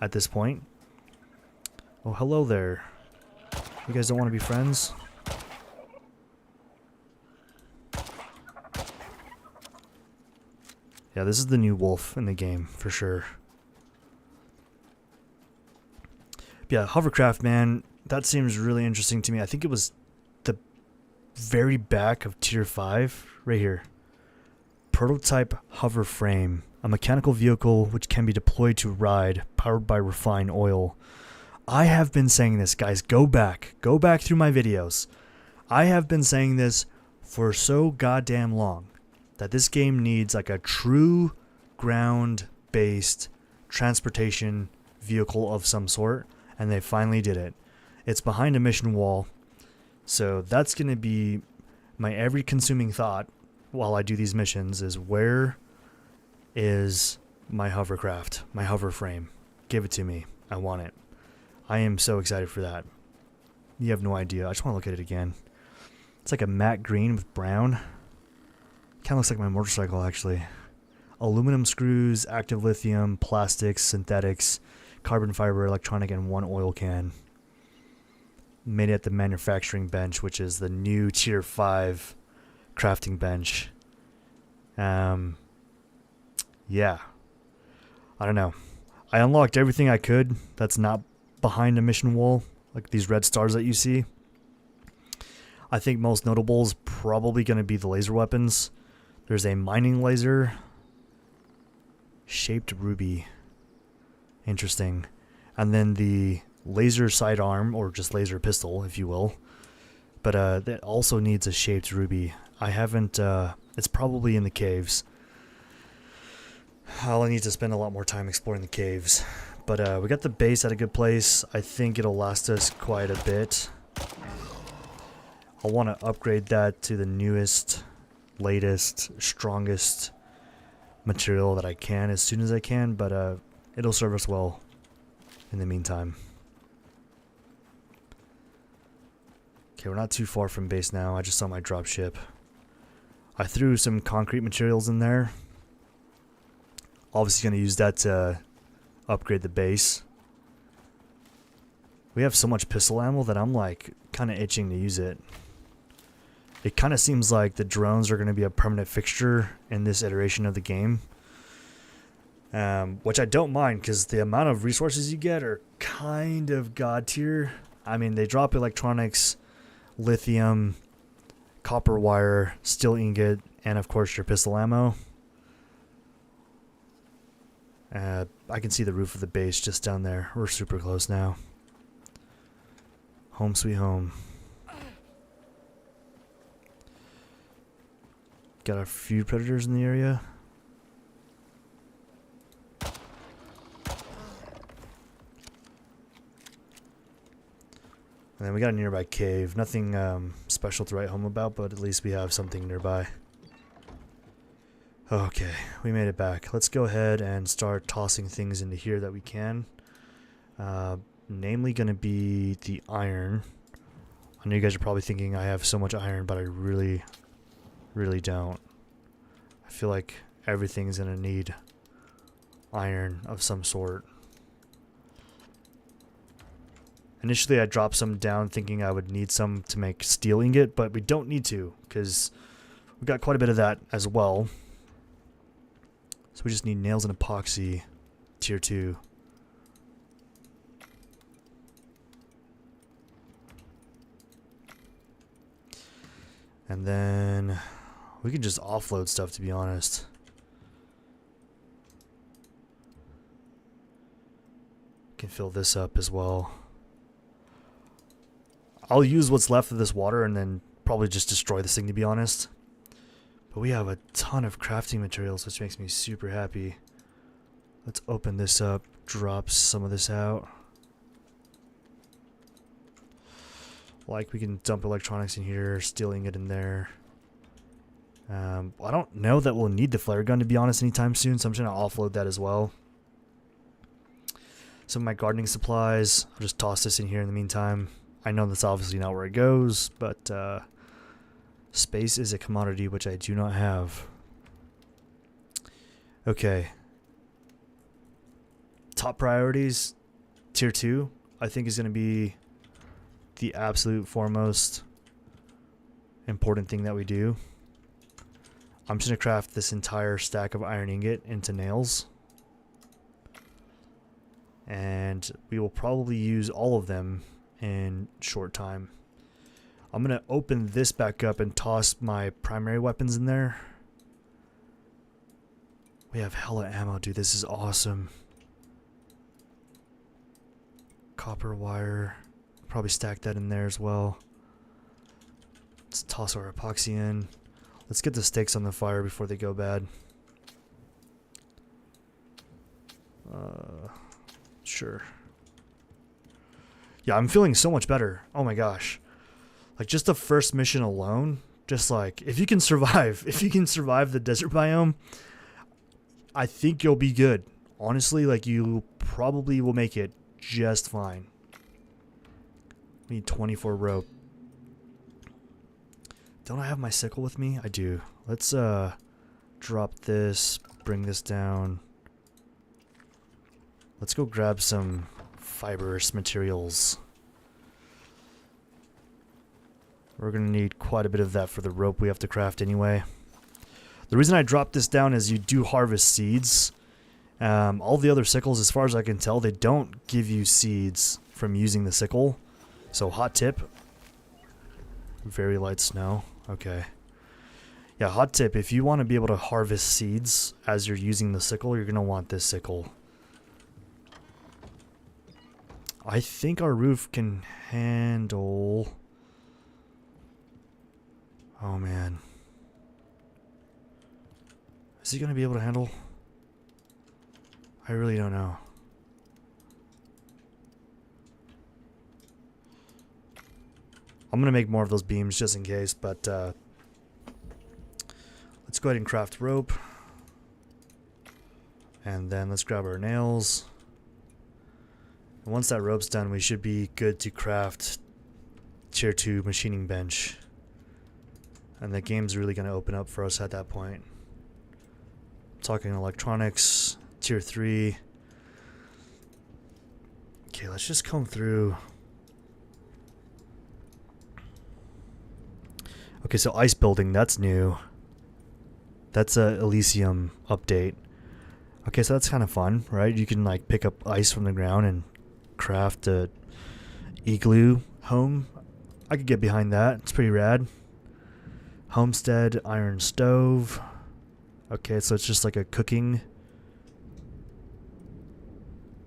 at this point. Oh, hello there. You guys don't want to be friends? Yeah, this is the new wolf in the game, for sure. Yeah, hovercraft, man, that seems really interesting to me. I think it was the very back of Tier 5, right here. Prototype hover frame, a mechanical vehicle which can be deployed to ride, powered by refined oil. I have been saying this, guys. Go back through my videos. I have been saying this for so goddamn long, that this game needs like a true ground-based transportation vehicle of some sort, and they finally did it. It's behind a mission wall, so that's going to be my every consuming thought while I do these missions is, where is my hovercraft, my hover frame? Give it to me. I want it. I am so excited for that. You have no idea. I just want to look at it again. It's like a matte green with brown. Kind of looks like my motorcycle, actually. Aluminum screws, active lithium, plastics, synthetics, carbon fiber, electronic, and one oil can. Made it at the manufacturing bench, which is the new Tier 5 crafting bench. Yeah. I don't know. I unlocked everything I could that's not behind a mission wall, like these red stars that you see. I think most notable is probably going to be the laser weapons. There's a mining laser. Shaped ruby. Interesting. And then the laser sidearm, or just laser pistol, if you will. But that also needs a shaped ruby. I haven't, it's probably in the caves. I'll need to spend a lot more time exploring the caves. But we got the base at a good place. I think it'll last us quite a bit. I'll want to upgrade that to the newest, latest, strongest material that I can as soon as I can, but it'll serve us well in the meantime. Okay, we're not too far from base now. I just saw my dropship. I threw some concrete materials in there. Obviously going to use that to upgrade the base. We have so much pistol ammo that I'm like kind of itching to use it. It kind of seems like the drones are going to be a permanent fixture in this iteration of the game. Which I don't mind, because the amount of resources you get are kind of god tier. I mean, they drop electronics, lithium, copper wire, steel ingot, and of course your pistol ammo. I can see the roof of the base just down there. We're super close now. Home sweet home. Got a few predators in the area. And then we got a nearby cave. Nothing special to write home about, but at least we have something nearby. Okay, we made it back. Let's go ahead and start tossing things into here that we can. Namely going to be the iron. I know you guys are probably thinking I have so much iron, but I really don't. I feel like everything's going to need iron of some sort. Initially I dropped some down thinking I would need some to make steel ingot, but we don't need to, because we've got quite a bit of that as well. So we just need nails and epoxy, tier 2. And then we can just offload stuff, to be honest. Can fill this up as well. I'll use what's left of this water and then probably just destroy this thing, to be honest. But we have a ton of crafting materials, which makes me super happy. Let's open this up, drop some of this out. Like, we can dump electronics in here, stealing it in there. I don't know that we'll need the flare gun, to be honest, anytime soon, so I'm just going to offload that as well. Some of my gardening supplies, I'll just toss this in here in the meantime. I know that's obviously not where it goes, but space is a commodity which I do not have. Okay. Top priorities, tier 2, I think is going to be the absolute foremost important thing that we do. I'm just going to craft this entire stack of iron ingot into nails. And we will probably use all of them in short time. I'm going to open this back up and toss my primary weapons in there. We have hella ammo, dude. This is awesome. Copper wire. Probably stack that in there as well. Let's toss our epoxy in. Let's get the stakes on the fire before they go bad. Sure. Yeah, I'm feeling so much better. Oh my gosh. Like, just the first mission alone, just like, if you can survive the desert biome, I think you'll be good. Honestly, like, you probably will make it just fine. We need 24 rope. Don't I have my sickle with me? I do. Let's drop this, bring this down. Let's go grab some fibrous materials. We're going to need quite a bit of that for the rope we have to craft anyway. The reason I dropped this down is you do harvest seeds. All the other sickles, as far as I can tell, they don't give you seeds from using the sickle. So, hot tip. Very light snow. Okay. Yeah, hot tip. If you want to be able to harvest seeds as you're using the sickle, you're going to want this sickle. I think our roof can handle... Oh, man. Is he going to be able to handle? I really don't know. I'm gonna make more of those beams just in case, but let's go ahead and craft rope. And then let's grab our nails. And once that rope's done, we should be good to craft tier 2 machining bench. And the game's really going to open up for us at that point. Talking electronics, tier 3. Okay, let's just comb through. Okay, so ice building, that's new. That's a Elysium update. Okay, so that's kind of fun, right? You can like pick up ice from the ground and craft a igloo home. I could get behind that. It's pretty rad. Homestead iron stove. Okay, so it's just like a cooking.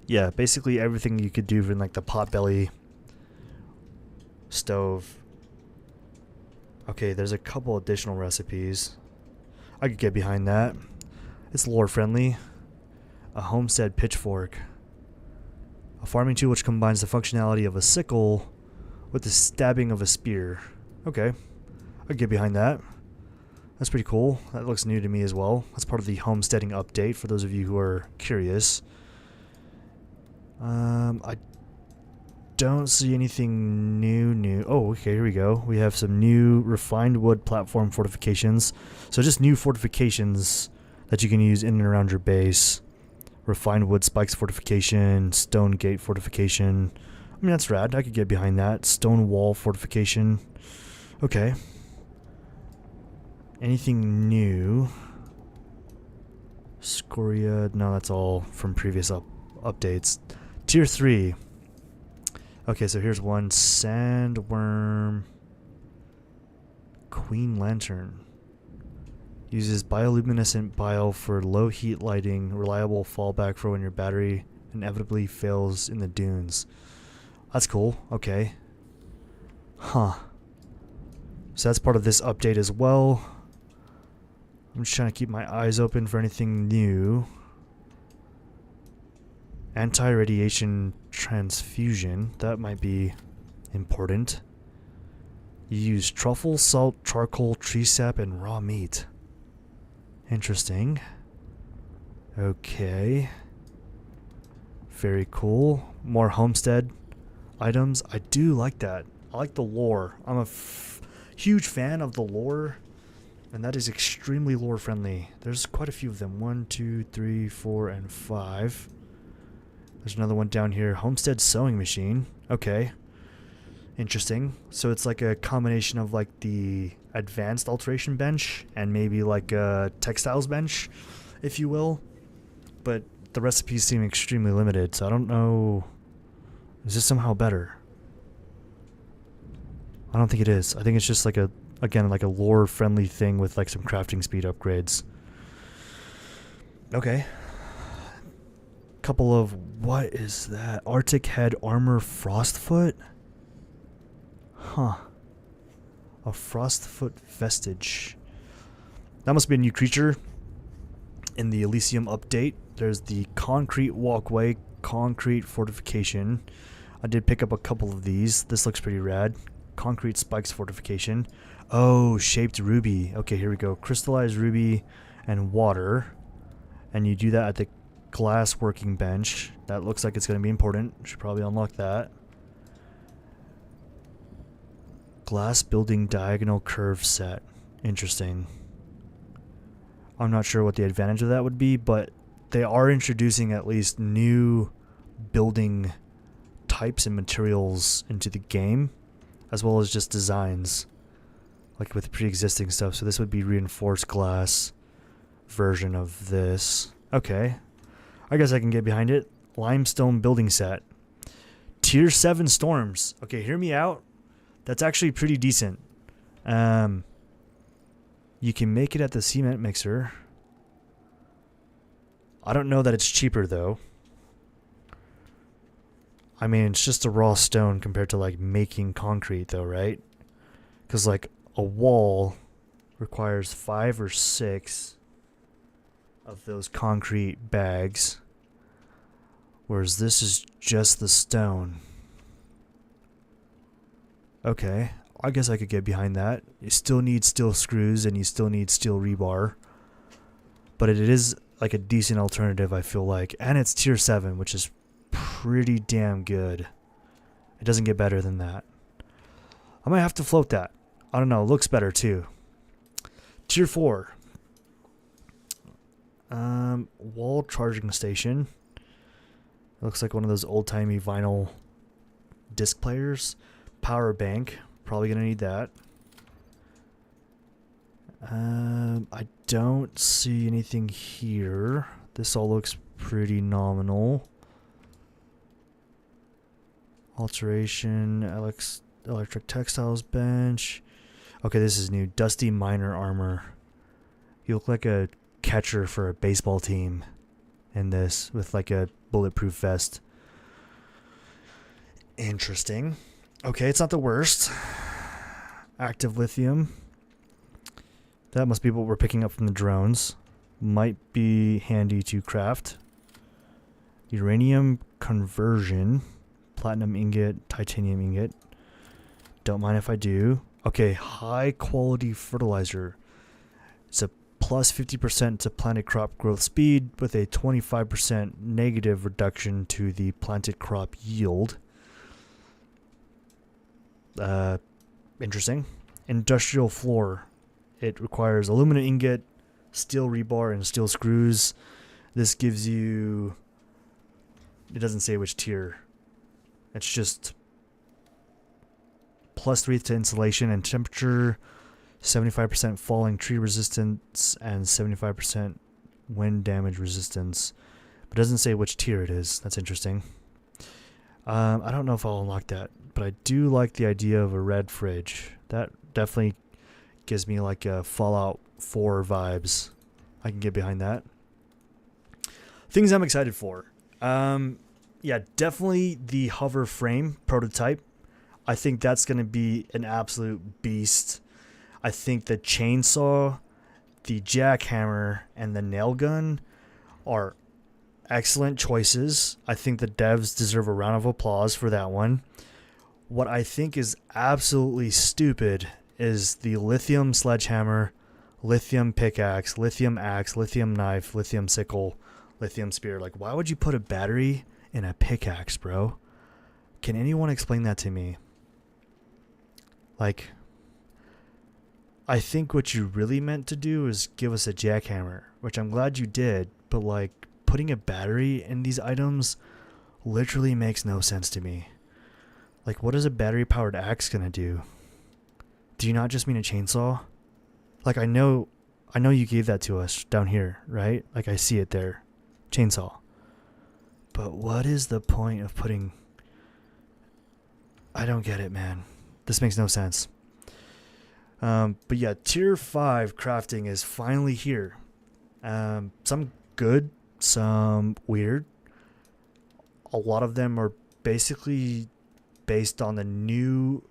Yeah, basically everything you could do in like the potbelly stove. Okay, there's a couple additional recipes. I could get behind that. It's lore friendly. A homestead pitchfork. A farming tool which combines the functionality of a sickle with the stabbing of a spear. Okay, I'd get behind that. That's pretty cool. That looks new to me as well. That's part of the homesteading update for those of you who are curious. I don't see anything new. Oh, okay, here we go. We have some new refined wood platform fortifications. So just new fortifications that you can use in and around your base. Refined wood spikes fortification, stone gate fortification. I mean, that's rad. I could get behind that. Stone wall fortification. Okay. Anything new? Scoria. No, that's all from previous updates. Tier 3. Okay, so here's one. Sandworm. Queen Lantern. Uses bioluminescent bile for low heat lighting, reliable fallback for when your battery inevitably fails in the dunes. That's cool. Okay. Huh. So that's part of this update as well. I'm just trying to keep my eyes open for anything new. Anti-radiation transfusion. That might be important. You use truffle, salt, charcoal, tree sap, and raw meat. Interesting. Okay. Very cool. More homestead items. I do like that. I like the lore. I'm a huge fan of the lore, and that is extremely lore friendly. There's quite a few of them. 1, 2, 3, 4, and 5. There's another one down here. Homestead sewing machine. Okay. Interesting. So it's like a combination of like the advanced alteration bench and maybe like a textiles bench, if you will. But the recipes seem extremely limited, so I don't know. Is this somehow better? I don't think it is. I think it's just like a, again, like a lore friendly thing with like some crafting speed upgrades. Okay. Couple of, what is that? Arctic head armor frostfoot? Huh. A frostfoot vestige. That must be a new creature in the Elysium update. There's the concrete walkway, concrete fortification. I did pick up a couple of these. This looks pretty rad. Concrete spikes fortification. Oh, shaped ruby. Okay, here we go. Crystallized ruby and water. And you do that at the glass working bench. That looks like it's going to be important. Should probably unlock that. Glass building diagonal curve set. Interesting. I'm not sure what the advantage of that would be, but they are introducing at least new building types and materials into the game, as well as just designs, like with pre-existing stuff. So this would be reinforced glass version of this. Okay. I guess I can get behind it. Limestone building set. Tier 7 storms. Okay, hear me out. That's actually pretty decent. You can make it at the cement mixer. I don't know that it's cheaper though. I mean, it's just a raw stone compared to like making concrete though, right? Because like a wall requires 5 or 6 of those concrete bags. Whereas this is just the stone. Okay, I guess I could get behind that. You still need steel screws and you still need steel rebar. But it is like a decent alternative, I feel like. And it's tier 7, which is pretty damn good. It doesn't get better than that. I might have to float that. I don't know, it looks better too. Tier 4. Wall charging station. It looks like one of those old-timey vinyl disc players. Power bank. Probably gonna need that. I don't see anything here. This all looks pretty nominal. Alteration, electric textiles bench. Okay, this is new. Dusty miner armor. You look like a catcher for a baseball team in this with like a bulletproof vest. Interesting. Okay, it's not the worst. Active lithium. That must be what we're picking up from the drones. Might be handy to craft. Uranium conversion. Platinum ingot, titanium ingot. Don't mind if I do. Okay, high quality fertilizer. It's a plus 50% to planted crop growth speed with a 25% negative reduction to the planted crop yield. Interesting. Industrial floor. It requires aluminum ingot, steel rebar, and steel screws. This gives you... It doesn't say which tier. It's just +3 to insulation and temperature, 75% falling tree resistance, and 75% wind damage resistance. But it doesn't say which tier it is. That's interesting. I don't know if I'll unlock that, but I do like the idea of a red fridge. That definitely gives me like a Fallout 4 vibes. I can get behind that. Things I'm excited for. Yeah, definitely the hover frame prototype. I think that's going to be an absolute beast. I think the chainsaw, the jackhammer, and the nail gun are excellent choices. I think the devs deserve a round of applause for that one. What I think is absolutely stupid is the lithium sledgehammer, lithium pickaxe, lithium axe, lithium knife, lithium sickle, lithium spear. Like, why would you put a battery in a pickaxe, bro? Can anyone explain that to me? Like, I think what you really meant to do is give us a jackhammer, which I'm glad you did, but like, putting a battery in these items literally makes no sense to me. Like, what is a battery-powered axe gonna do? Do you not just mean a chainsaw? Like, I know you gave that to us down here, right? Like, I see it there. Chainsaw. But what is the point of putting... I don't get it, man. This makes no sense. But yeah, tier 5 crafting is finally here. Some good, some weird. A lot of them are basically based on the new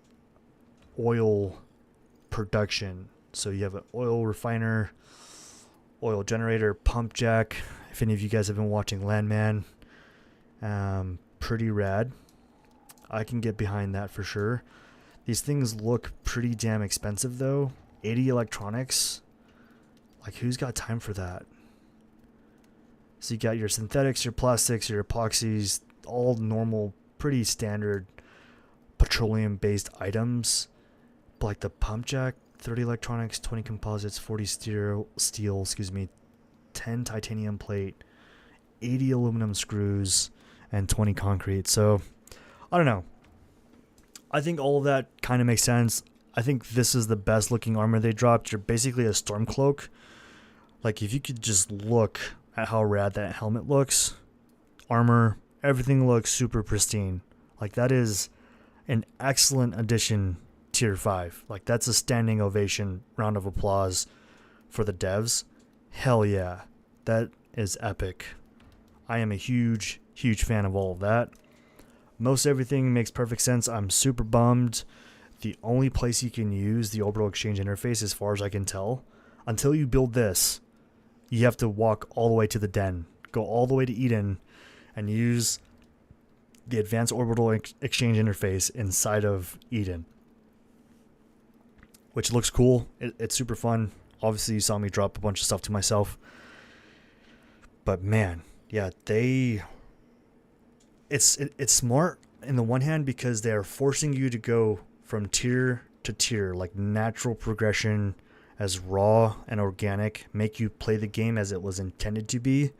oil production. So you have an oil refiner, oil generator, pump jack. If any of you guys have been watching Landman, pretty rad. I can get behind that for sure. These things look pretty damn expensive though. 80 electronics. Like, who's got time for that? So you got your synthetics, your plastics, your epoxies, all normal, pretty standard petroleum-based items. But like the pump jack, 30 electronics, 20 composites, 40 steel, 10 titanium plate, 80 aluminum screws, and 20 concrete. So, I don't know. I think all of that kind of makes sense. I think this is the best looking armor they dropped. You're basically a storm cloak. Like, if you could just look at how rad that helmet looks, armor, everything looks super pristine. Like, that is an excellent addition tier 5. Like, that's a standing ovation, round of applause for the devs. Hell yeah. That is epic. I am a huge, huge fan of all of that. Most everything makes perfect sense. I'm super bummed. The only place you can use the Orbital Exchange interface, as far as I can tell, until you build this, you have to walk all the way to the den. Go all the way to Eden and use the advanced orbital exchange interface inside of Eden, which looks cool. It's super fun. Obviously, you saw me drop a bunch of stuff to myself. But man, yeah, it's smart in the one hand because they're forcing you to go from tier to tier, like natural progression, as raw and organic, make you play the game as it was intended to be.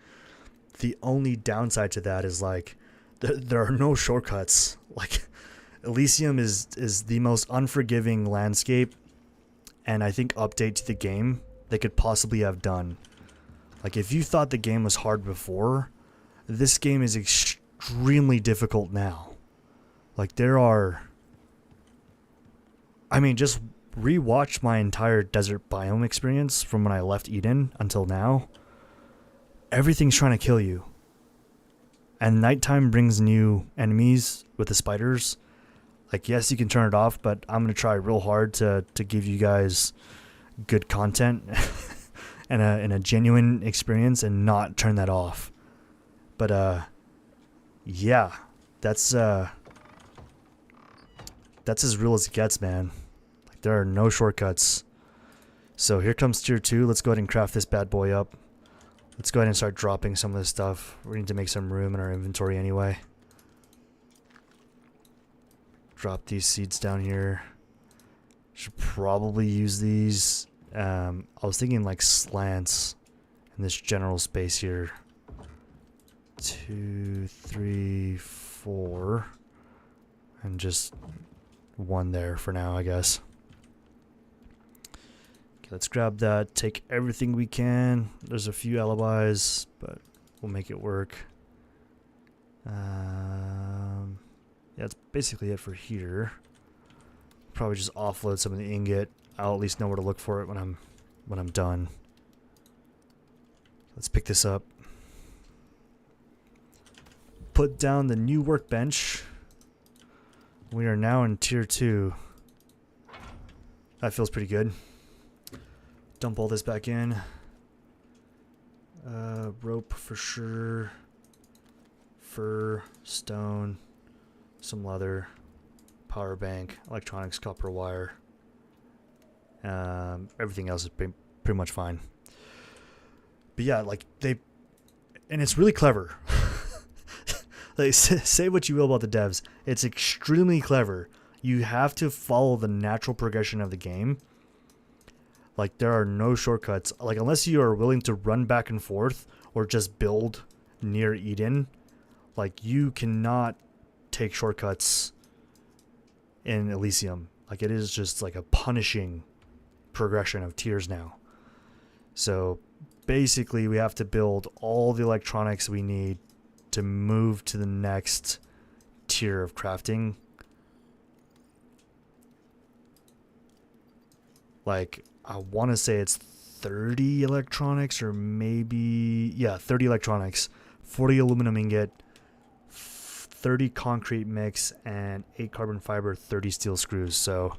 The only downside to that is like there are no shortcuts. Like Elysium is the most unforgiving landscape and I think update to the game they could possibly have done. Like if you thought the game was hard before, this game is extremely difficult now. Like just rewatch my entire desert biome experience from when I left Eden until now. Everything's trying to kill you. And nighttime brings new enemies with the spiders. Like, yes, you can turn it off, but I'm going to try real hard to give you guys good content and a genuine experience and not turn that off. But, yeah, that's as real as it gets, man. Like, there are no shortcuts. So here comes tier 2. Let's go ahead and craft this bad boy up. Let's go ahead and start dropping some of this stuff. We need to make some room in our inventory anyway. Drop these seeds down here. Should probably use these. I was thinking like slants in this general space here. 2, 3, 4. And just 1 there for now, I guess. Let's grab that, take everything we can. There's a few alibis, but we'll make it work. Yeah, that's basically it for here. Probably just offload some of the ingot. I'll at least know where to look for it when I'm done. Let's pick this up. Put down the new workbench. We are now in tier 2. That feels pretty good. Dump all this back in. Rope for sure. Fur, stone, some leather, power bank, electronics, copper wire. Everything else is pretty much fine. But yeah, like and it's really clever. Like say what you will about the devs, it's extremely clever. You have to follow the natural progression of the game. Like, there are no shortcuts. Like, unless you are willing to run back and forth or just build near Eden, like, you cannot take shortcuts in Elysium. Like, it is just, like, a punishing progression of tiers now. So, basically, we have to build all the electronics we need to move to the next tier of crafting. Like, I want to say it's 30 electronics or maybe, yeah, 30 electronics, 40 aluminum ingot, 30 concrete mix, and 8 carbon fiber, 30 steel screws. So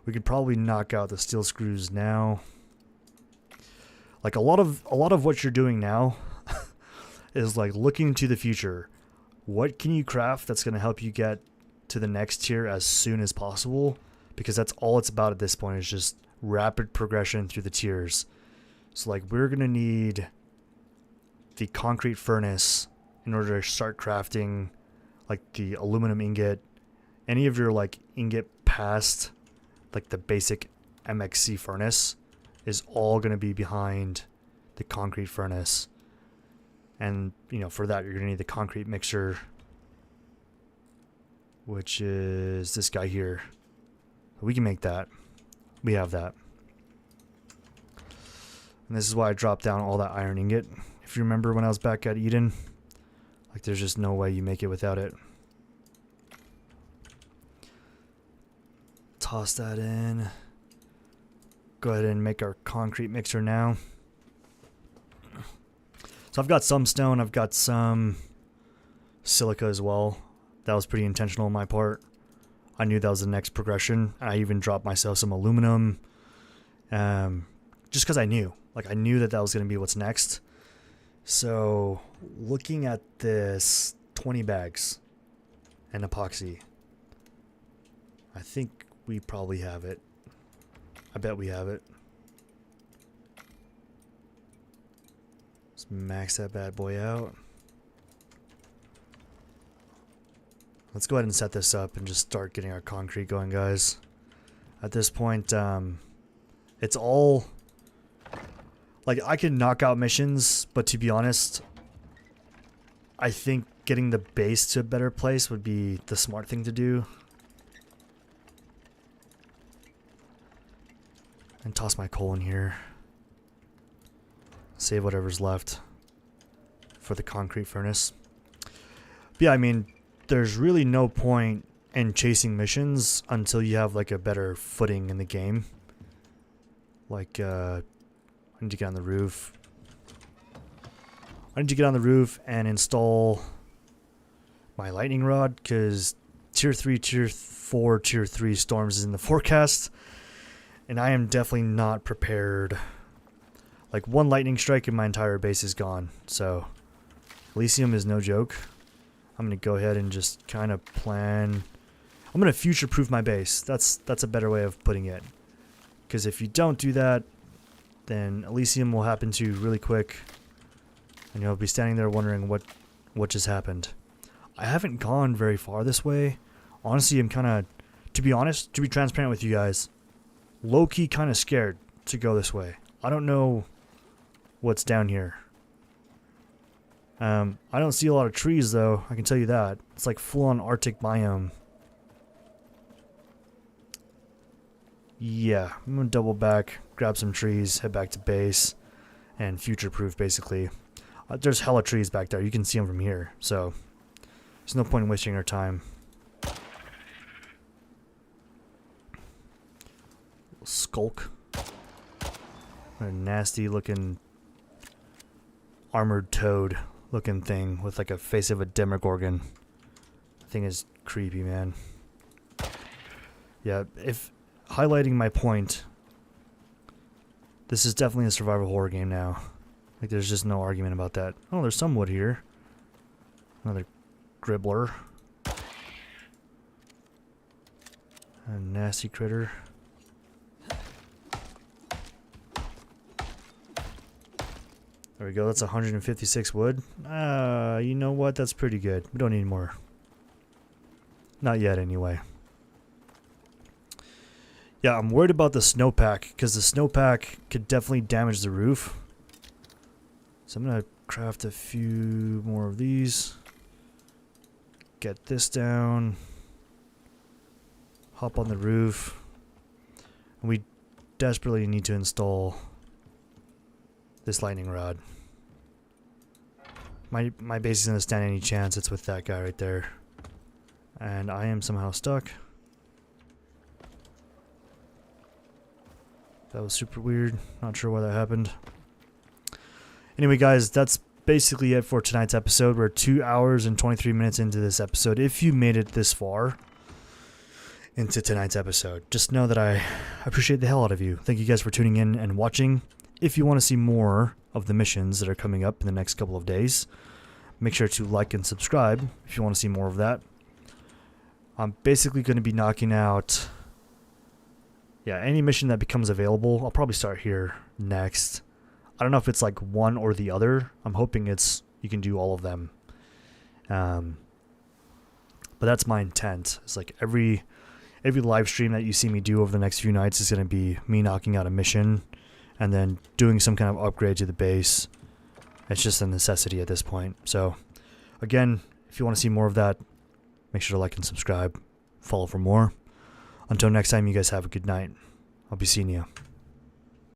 we could probably knock out the steel screws now. Like a lot of what you're doing now is like looking to the future. What can you craft that's going to help you get to the next tier as soon as possible? Because that's all it's about at this point, is just rapid progression through the tiers. So like we're gonna need the concrete furnace in order to start crafting like the aluminum ingot. Any of your like ingot past like the basic MXC furnace is all gonna be behind the concrete furnace. And you know, for that you're gonna need the concrete mixer, which is this guy here. We can make that. We have that. And this is why I dropped down all that iron ingot. If you remember when I was back at Eden, like there's just no way you make it without it. Toss that in. Go ahead and make our concrete mixer now. So I've got some stone, I've got some silica as well. That was pretty intentional on my part. I knew that was the next progression. I even dropped myself some aluminum. Just because I knew. Like, I knew that was going to be what's next. So, looking at this, 20 bags. and epoxy. I think we probably have it. I bet we have it. Let's max that bad boy out. Let's go ahead and set this up and just start getting our concrete going, guys. At this point, it's all... Like, I can knock out missions, but to be honest, I think getting the base to a better place would be the smart thing to do. And toss my coal in here. Save whatever's left for the concrete furnace. But yeah, I mean, there's really no point in chasing missions until you have like a better footing in the game. Like, I need to get on the roof. I need to get on the roof and install my lightning rod, because tier 3, tier 4, tier 3 storms is in the forecast. And I am definitely not prepared. Like, one lightning strike and my entire base is gone. So, Elysium is no joke. I'm going to go ahead and just kind of plan. I'm going to future-proof my base. That's a better way of putting it. Because if you don't do that, then Elysium will happen to you really quick. And you'll be standing there wondering what just happened. I haven't gone very far this way. Honestly, I'm kind of, to be honest, to be transparent with you guys, low-key kind of scared to go this way. I don't know what's down here. I don't see a lot of trees, though. I can tell you that. It's like full-on Arctic biome. Yeah, I'm going to double back, grab some trees, head back to base, and future-proof, basically. There's hella trees back there. You can see them from here, so there's no point in wasting our time. Skulk. What a nasty-looking armored toad-looking thing with like a face of a Demogorgon. That thing is creepy, man. Yeah, if highlighting my point, this is definitely a survival horror game now. Like, there's just no argument about that. Oh, there's some wood here. Another gribbler. A nasty critter. There we go, that's 156 wood. You know what? That's pretty good. We don't need more. Not yet, anyway. Yeah, I'm worried about the snowpack, because the snowpack could definitely damage the roof. So I'm going to craft a few more of these. Get this down. Hop on the roof. And we desperately need to install this lightning rod. My base isn't going to stand any chance. It's with that guy right there. And I am somehow stuck. That was super weird. Not sure why that happened. Anyway, guys, that's basically it for tonight's episode. We're 2 hours and 23 minutes into this episode. If you made it this far into tonight's episode, just know that I appreciate the hell out of you. Thank you guys for tuning in and watching. If you want to see more of the missions that are coming up in the next couple of days, make sure to like and subscribe if you want to see more of that. I'm basically going to be knocking out, any mission that becomes available. I'll probably start here next. I don't know if it's like one or the other. I'm hoping you can do all of them. But that's my intent. It's like every live stream that you see me do over the next few nights is going to be me knocking out a mission and then doing some kind of upgrade to the base. It's just a necessity at this point. So, again, if you want to see more of that, make sure to like and subscribe. Follow for more. Until next time, you guys have a good night. I'll be seeing you.